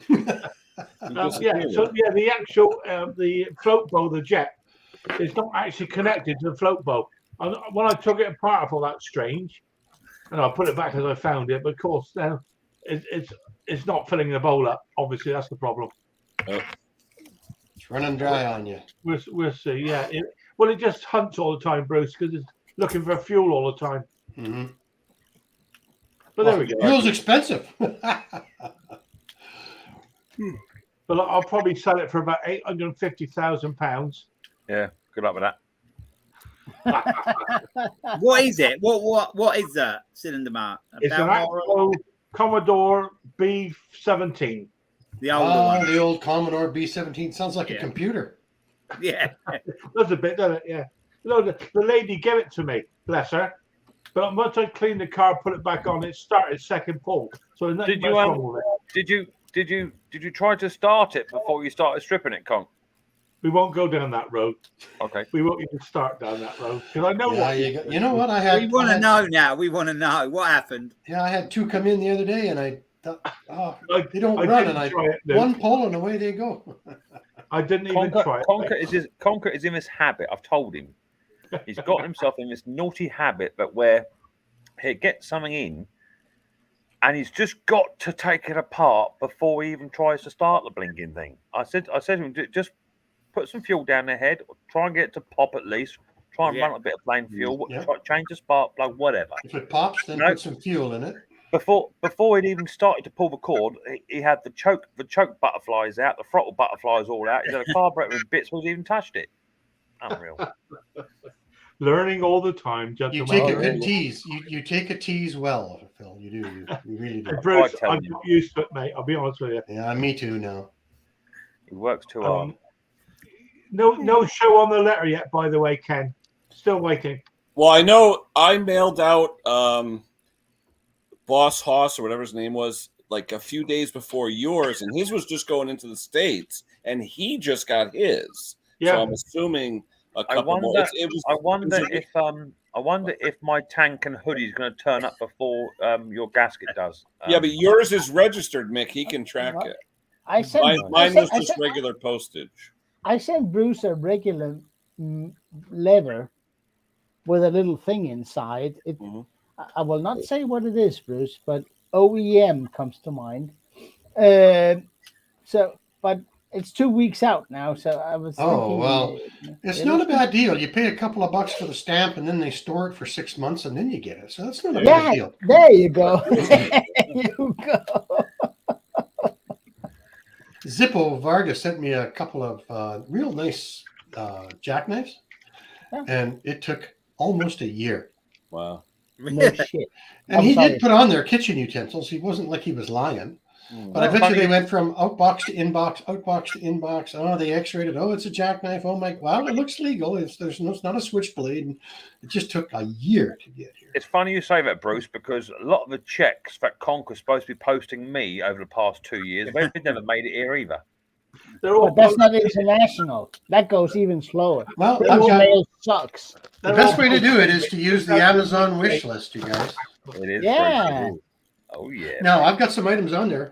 The actual the float bow, the jet, is not actually connected to the float bow. And when I took it apart, I thought that's strange, and I put it back as I found it. But of course, now it's not filling the bowl up. Obviously, that's the problem. It's running dry on you. We'll see. Yeah. It just hunts all the time, Bruce, because it's looking for fuel all the time. Mm-hmm. But there we go. Fuel's expensive. But I'll probably sell it for about £850,000. Yeah, good luck with that. What is it? What is that cylinder mark? It's an actual Commodore B17. The older one. The old Commodore B17 sounds like a computer. Yeah. Does a bit, doesn't it? Yeah. No, the lady gave it to me, bless her. But once I cleaned the car, put it back on, it started second pull. So there's nothing much wrong with it. Did you try to start it before you started stripping it, Con? We won't go down that road. Okay. We won't even start down that road because I know what. You know what I had. We want to know now. We want to know what happened. Yeah, I had two come in the other day, and I thought, they don't I run, didn't and try it, Luke. one pull and away they go. I didn't even try it. Conker is in this habit. I've told him. He's got himself in this naughty habit that where he gets something in, and he's just got to take it apart before he even tries to start the blinking thing. I said to him, just put some fuel down the head, or try and get it to pop at least. Try and run a bit of plain fuel. Yeah. Change the spark plug, whatever. If it pops, then put some fuel in it. before he'd even started to pull the cord, he had the choke butterflies out, the throttle butterflies all out. He had a carburetor in bits before he even touched it. Unreal. Learning all the time, You gentlemen. take a good tease. You take a tease well, Phil. You do. You really do. And Bruce, tell I'm you. not used to it, mate. I'll be honest with you. Yeah, me too now. He works too hard. No show on the letter yet, by the way, Ken. Still waiting. Well, I know I mailed out Boss Hoss or whatever his name was like a few days before yours, and his was just going into the States, and he just got his. Yeah. So I'm assuming a couple more. I wonder if my tank and hoodie is going to turn up before your gasket does. Yeah, but yours is registered, Mick. He can track it. Mine was just regular postage. I sent Bruce a regular letter with a little thing inside. I will not say what it is, Bruce, but OEM comes to mind. But it's 2 weeks out now, so I was thinking. Oh, well, it's not a bad deal. You pay a couple of bucks for the stamp, and then they store it for 6 months, and then you get it. So that's not a bad deal. There you go. There you go. Zippo Vargas sent me a couple of real nice jackknives, and it took almost a year. Wow. No shit. And he did put on their kitchen utensils. He wasn't like he was lying. But I bet you they went from outbox to inbox, outbox to inbox. Oh, they x-rayed it. Oh, it's a jackknife. Oh, my. Well, it looks legal. It's not a switchblade. And it just took a year to get here. It's funny you say that, Bruce, because a lot of the checks that Conker's supposed to be posting me over the past 2 years, they've never made it here either. But that's not international. That goes even slower. Well, mail sucks. The best way to do it is to use the Amazon wish list, you guys. It is. Yeah. Oh yeah. Now I've got some items on there.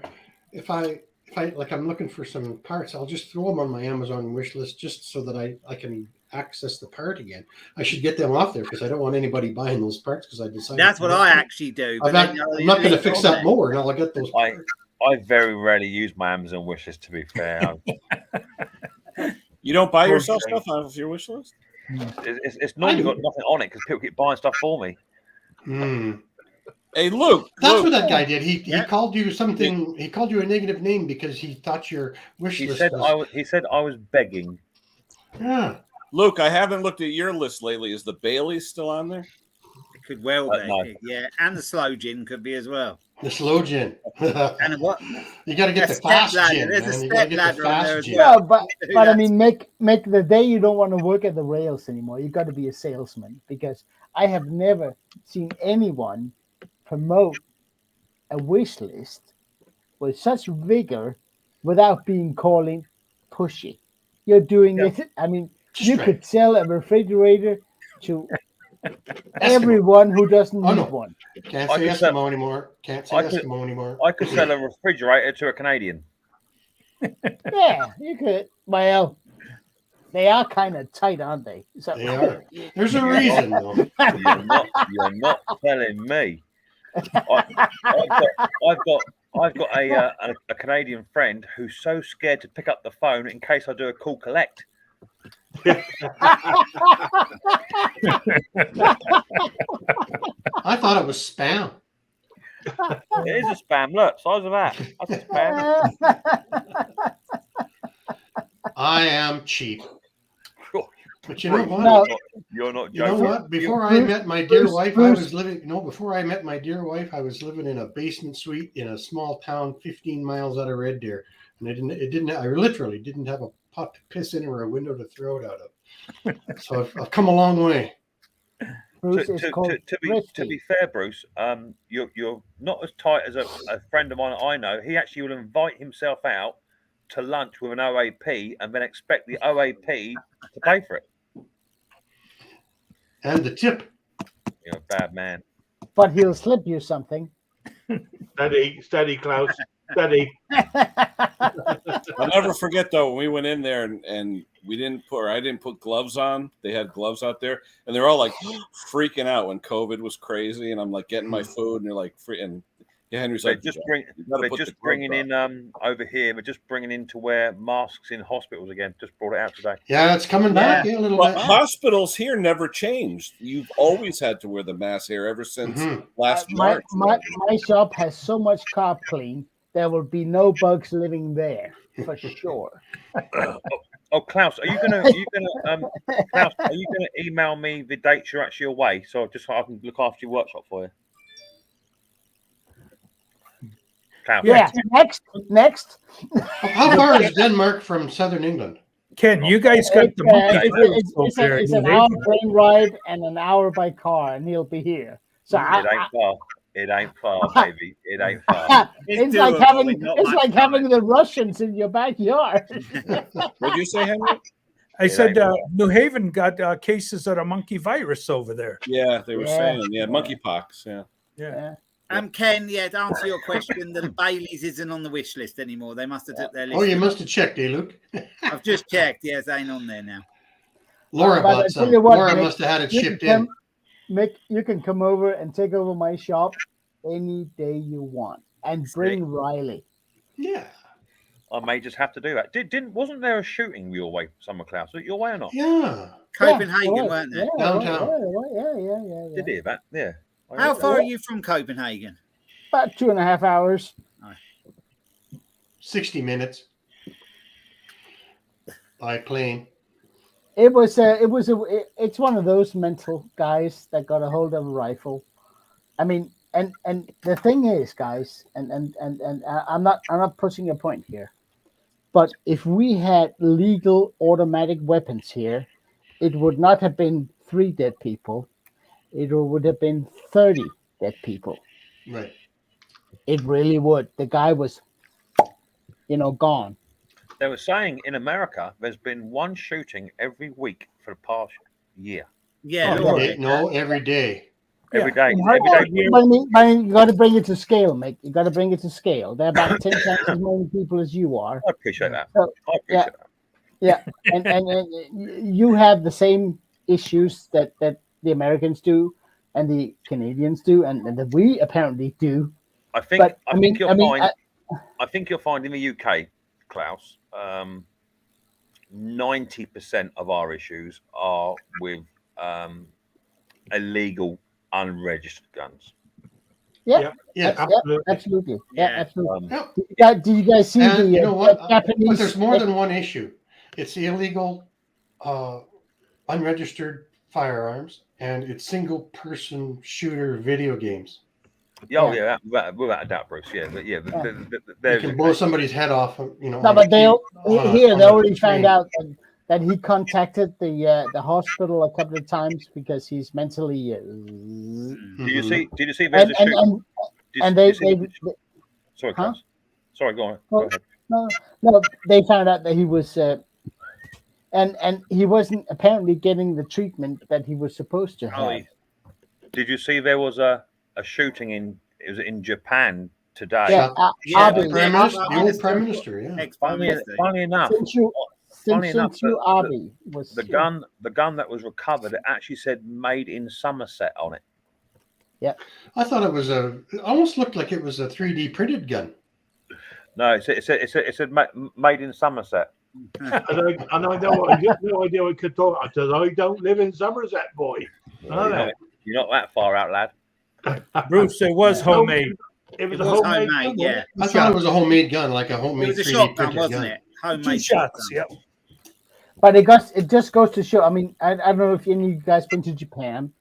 If I like, I'm looking for some parts, I'll just throw them on my Amazon wish list just so that I can access the part again. I should get them off there because I don't want anybody buying those parts because I decided. That's what I actually do. I'm not going to fix that mower, and I'll get those parts. I very rarely use my Amazon wish list, to be fair. You don't buy yourself stuff off your wish list? It's normally got nothing on it because people keep buying stuff for me. Hey, Luke. That's what that guy did. He called you something. He called you a negative name because he thought your wish list He said I was begging. Yeah. Luke, I haven't looked at your list lately. Is the Bailey still on there? It could well be. No. Yeah, and the slow gin could be as well. The slow gin. And what? You got to get the fast gin. There's a man. You step gotta get the ladder on there fast as gin. well. Yeah, but I mean, make the day you don't want to work at the rails anymore. You got to be a salesman because I have never seen anyone promote a wish list with such vigor without being calling pushy. You're doing it. I mean, you could sell a refrigerator to everyone who doesn't need one. Can't say Eskimo anymore. Can't say Eskimo anymore. I could sell a refrigerator to a Canadian. Yeah, you could. Well, they are kind of tight, aren't they? So, They are. There's a reason, though. You're not telling me. I've got a Canadian friend who's so scared to pick up the phone in case I do a call collect. I thought it was spam. It is a spam. Look, size of that. That's a spam. I am cheap. But you know what? No. You're not You know joking. what? Before I met my dear wife, I was living. No, before I met my dear wife, I was living in a basement suite in a small town 15 miles out of Red Deer, and I literally didn't have a pot to piss in or a window to throw it out of. So I've come a long way. Bruce To be fair, Bruce, you're not as tight as a friend of mine I know. He actually will invite himself out to lunch with an OAP and then expect the OAP to pay for it. And the tip. You're a bad man. But he'll slip you something. Steady, Klaus. Steady. I'll never forget though when we went in there and I didn't put gloves on. They had gloves out there, and they're all like freaking out when COVID was crazy. And I'm like getting my food, and they're like free. And Yeah, Henry's They're like, just bringing in over here. We're just bringing in to wear masks in hospitals again. Just brought it out today. Yeah, it's coming back. Yeah, a little But bit. hospitals here never changed. You've always had to wear the mask here ever since last March. My shop has so much carb clean, there will be no bugs living there for sure. Oh, Klaus, are you gonna email me the dates you're actually away, so just so I can look after your workshop for you? Klaus. Yeah. Next. How far is Denmark from southern England? Ken, you guys got the monkey virus over there. It's an hour plane ride and an hour by car, and he'll be here. So It ain't far, baby. It ain't far. It's like having the Russians in your backyard. What'd you say, Henry? I said New Haven got cases of the monkey virus over there. Yeah, they were saying, monkeypox. Yeah. Ken, to answer your question, the Baileys isn't on the wish list anymore. They must have took their list. Oh, you must have checked, Luke? I've just checked. Yes, they ain't on there now. Laura bought some. Laura must have had it shipped in. Mick, you can come over and take over my shop any day you want, and bring Riley. Yeah, I may just have to do that. Wasn't there a shooting your way, Summer Klaus? Your way or not? Yeah, Copenhagen, weren't there? Downtown. Yeah. Did hear that? Yeah. How far are you from Copenhagen? About 2.5 hours. 60 minutes by plane. It's one of those mental guys that got a hold of a rifle. I mean, and the thing is, guys, and I'm not pushing a point here, but if we had legal automatic weapons here, it would not have been 3 dead people. It would have been 30 dead people. Right. It really would. The guy was, gone. They were saying in America there's been one shooting every week for the past year. Yeah, every day. Every day. You got to bring it to scale, Mick. You got to bring it to scale. There are about 10 times as many people as you are. I appreciate that. So, I appreciate that. Yeah, and you have the same issues that the Americans do, and the Canadians do, and that we apparently do. I think you'll find in the UK, Klaus, 90% of our issues are with illegal, unregistered guns. Yeah, absolutely. Do you guys see Japanese? But there's more than one issue. It's the illegal, unregistered firearms, and it's single-person shooter video games. Without a doubt, Bruce. Yeah, but you can blow somebody's head off. No, but they already found out that he contacted the hospital a couple of times because he's mentally. Did you see? Sorry, Klaus. Sorry, go on. Go ahead. No, they found out that he was, and he wasn't apparently getting the treatment that he was supposed to have. Did you see there was a shooting in Japan today? Yeah, the old prime minister. Yeah. Funny enough, the gun that was recovered, it actually said "Made in Somerset" on it. Yeah, I thought it almost looked like it was a 3D printed gun. No, it said "Made in Somerset." And I know no idea what could talk because I don't live in Somerset, boy. You're not that far out, lad. Bruce, it was homemade. It was homemade, yeah. I thought it was a homemade gun, like a homemade. It was a 3D shotgun, printed wasn't gun. it? Homemade 2 shots. Yep. But it just goes to show. I mean, I don't know if any of you guys been to Japan,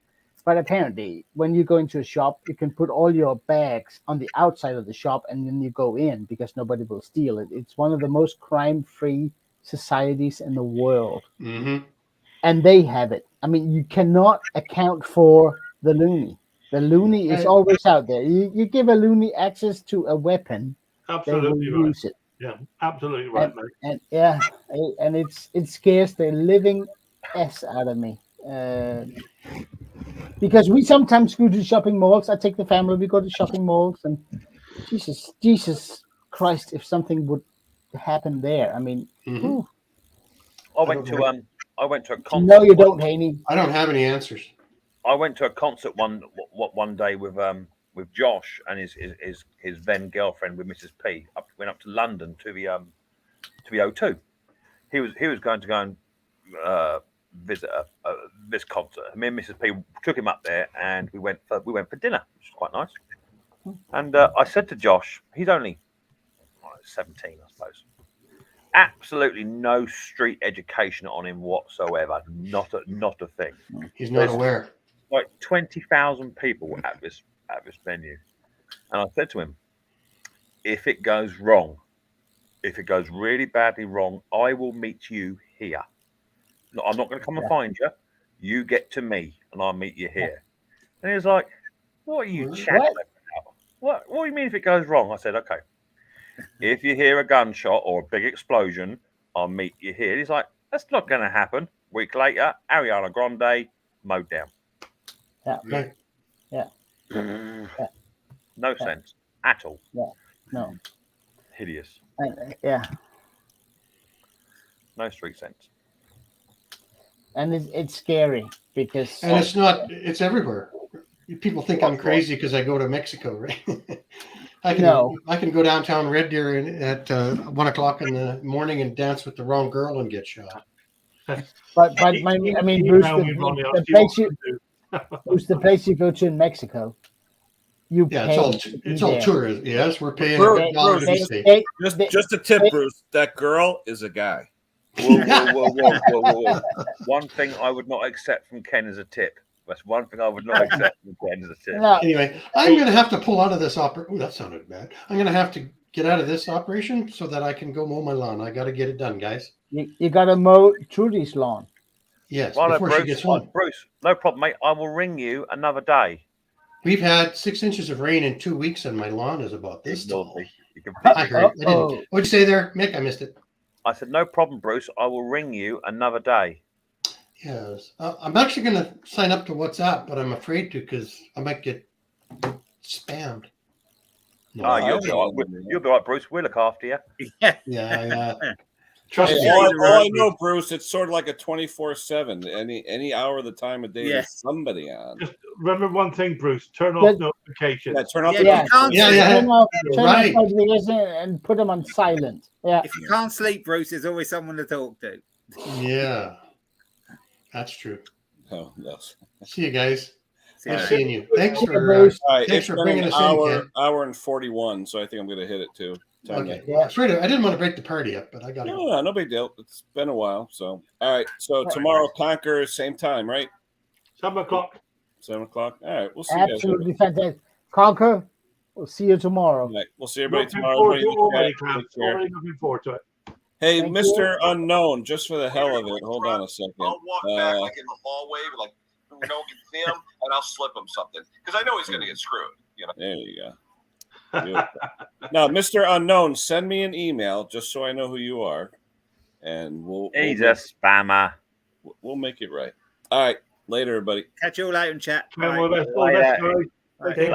but apparently, when you go into a shop, you can put all your bags on the outside of the shop, and then you go in because nobody will steal it. It's one of the most crime-free societies in the world, and they have it. I mean, you cannot account for the loony. The loony is always out there. You give a loony access to a weapon, absolutely they will use it. Yeah, absolutely right, mate. And it scares the living s out of me. Because we sometimes go to shopping malls. I take the family. We go to shopping malls, and Jesus Christ, if something would happen there, I mean, I went to a concert. No, you don't, Haney. I don't have any answers. I went to a concert one day with with Josh and his then girlfriend with Mrs. P. Went up to London to the O2. He was going to go and visit this concert. Me and Mrs. P took him up there, and we went for dinner, which was quite nice. And I said to Josh, he's only 17, I suppose. Absolutely no street education on him whatsoever. Not a thing. He's not aware. Like 20,000 people at this venue, and I said to him, if it goes wrong, if it goes really badly wrong, I will meet you here. No, I'm not going to come and find you. You get to me, and I'll meet you here. And he was like, "What are you chatting about? What do you mean if it goes wrong?" I said, "Okay, if you hear a gunshot or a big explosion, I'll meet you here." He's like, "That's not going to happen." Week later, Ariana Grande mowed down. Yeah. Right. Yeah. No sense at all. Yeah. No. Hideous. Yeah. No street sense. And it's scary because And it's not. It's everywhere. People think I'm crazy because I go to Mexico, right? I can go downtown Red Deer at 1 o'clock in the morning and dance with the wrong girl and get shot. but I mean, Bruce, the place you go to in Mexico, you pay. It's all tourism. Yes, we're paying Bruce, $1 to be safe. Just a tip, Bruce. That girl is a guy. Whoa. One thing I would not accept from Ken is a tip. That's one thing I would not accept from Ken is a tip. No. Anyway, I'm going to have to pull out of this operation. Oh, that sounded bad. I'm going to have to get out of this operation so that I can go mow my lawn. I got to get it done, guys. You got to mow Trudy's lawn. Yes, Well, before she gets home. Bruce, no problem, mate. I will ring you another day. We've had 6 inches of rain in 2 weeks, and my lawn is about this tall. You can I heard it. I didn't. What'd you say there, Mick? I missed it. I said, no problem, Bruce. I will ring you another day. Yes. I'm actually going to sign up to WhatsApp, but I'm afraid to because I might get spammed. No, you'll be all right. You'll be all right, Bruce. We'll look after you. Yeah. Trust me. All I know, Bruce, it's sort of like a 24/7. Any hour of the time of day, there's somebody on. Just remember one thing, Bruce. Turn off notifications. Yeah, turn off Turn off notifications and put them on silent. Yeah. If you can't sleep, Bruce, there's always someone to talk to. Yeah. That's true. Oh, yes. See you guys. Nice you. seeing you. Thanks for it's bringing been us an in. hour and 41, so I think I'm going to hit it too. Okay. Well, I didn't want to break the party up, but I got to go. No, no big deal. It's been a while. So, all right. So tomorrow, Conquer, same time, right? 7 o'clock. 7 o'clock. All right. We'll see you guys. Absolutely fantastic. Conquer, we'll see you tomorrow. Right. We'll see everybody Looking tomorrow. forward to Everybody already looking forward to it. Hey, Thank Mr. Unknown, just for the hell of it, hold on a second. I'll walk back like in the hallway, like no one can see him, and I'll slip him something because I know he's going to get screwed. You know. There you go. Now, Mr. Unknown, send me an email just so I know who you are, and He's a spammer. We'll make it right. All right, later, everybody. Catch you all later in chat. All the best, guys. Later.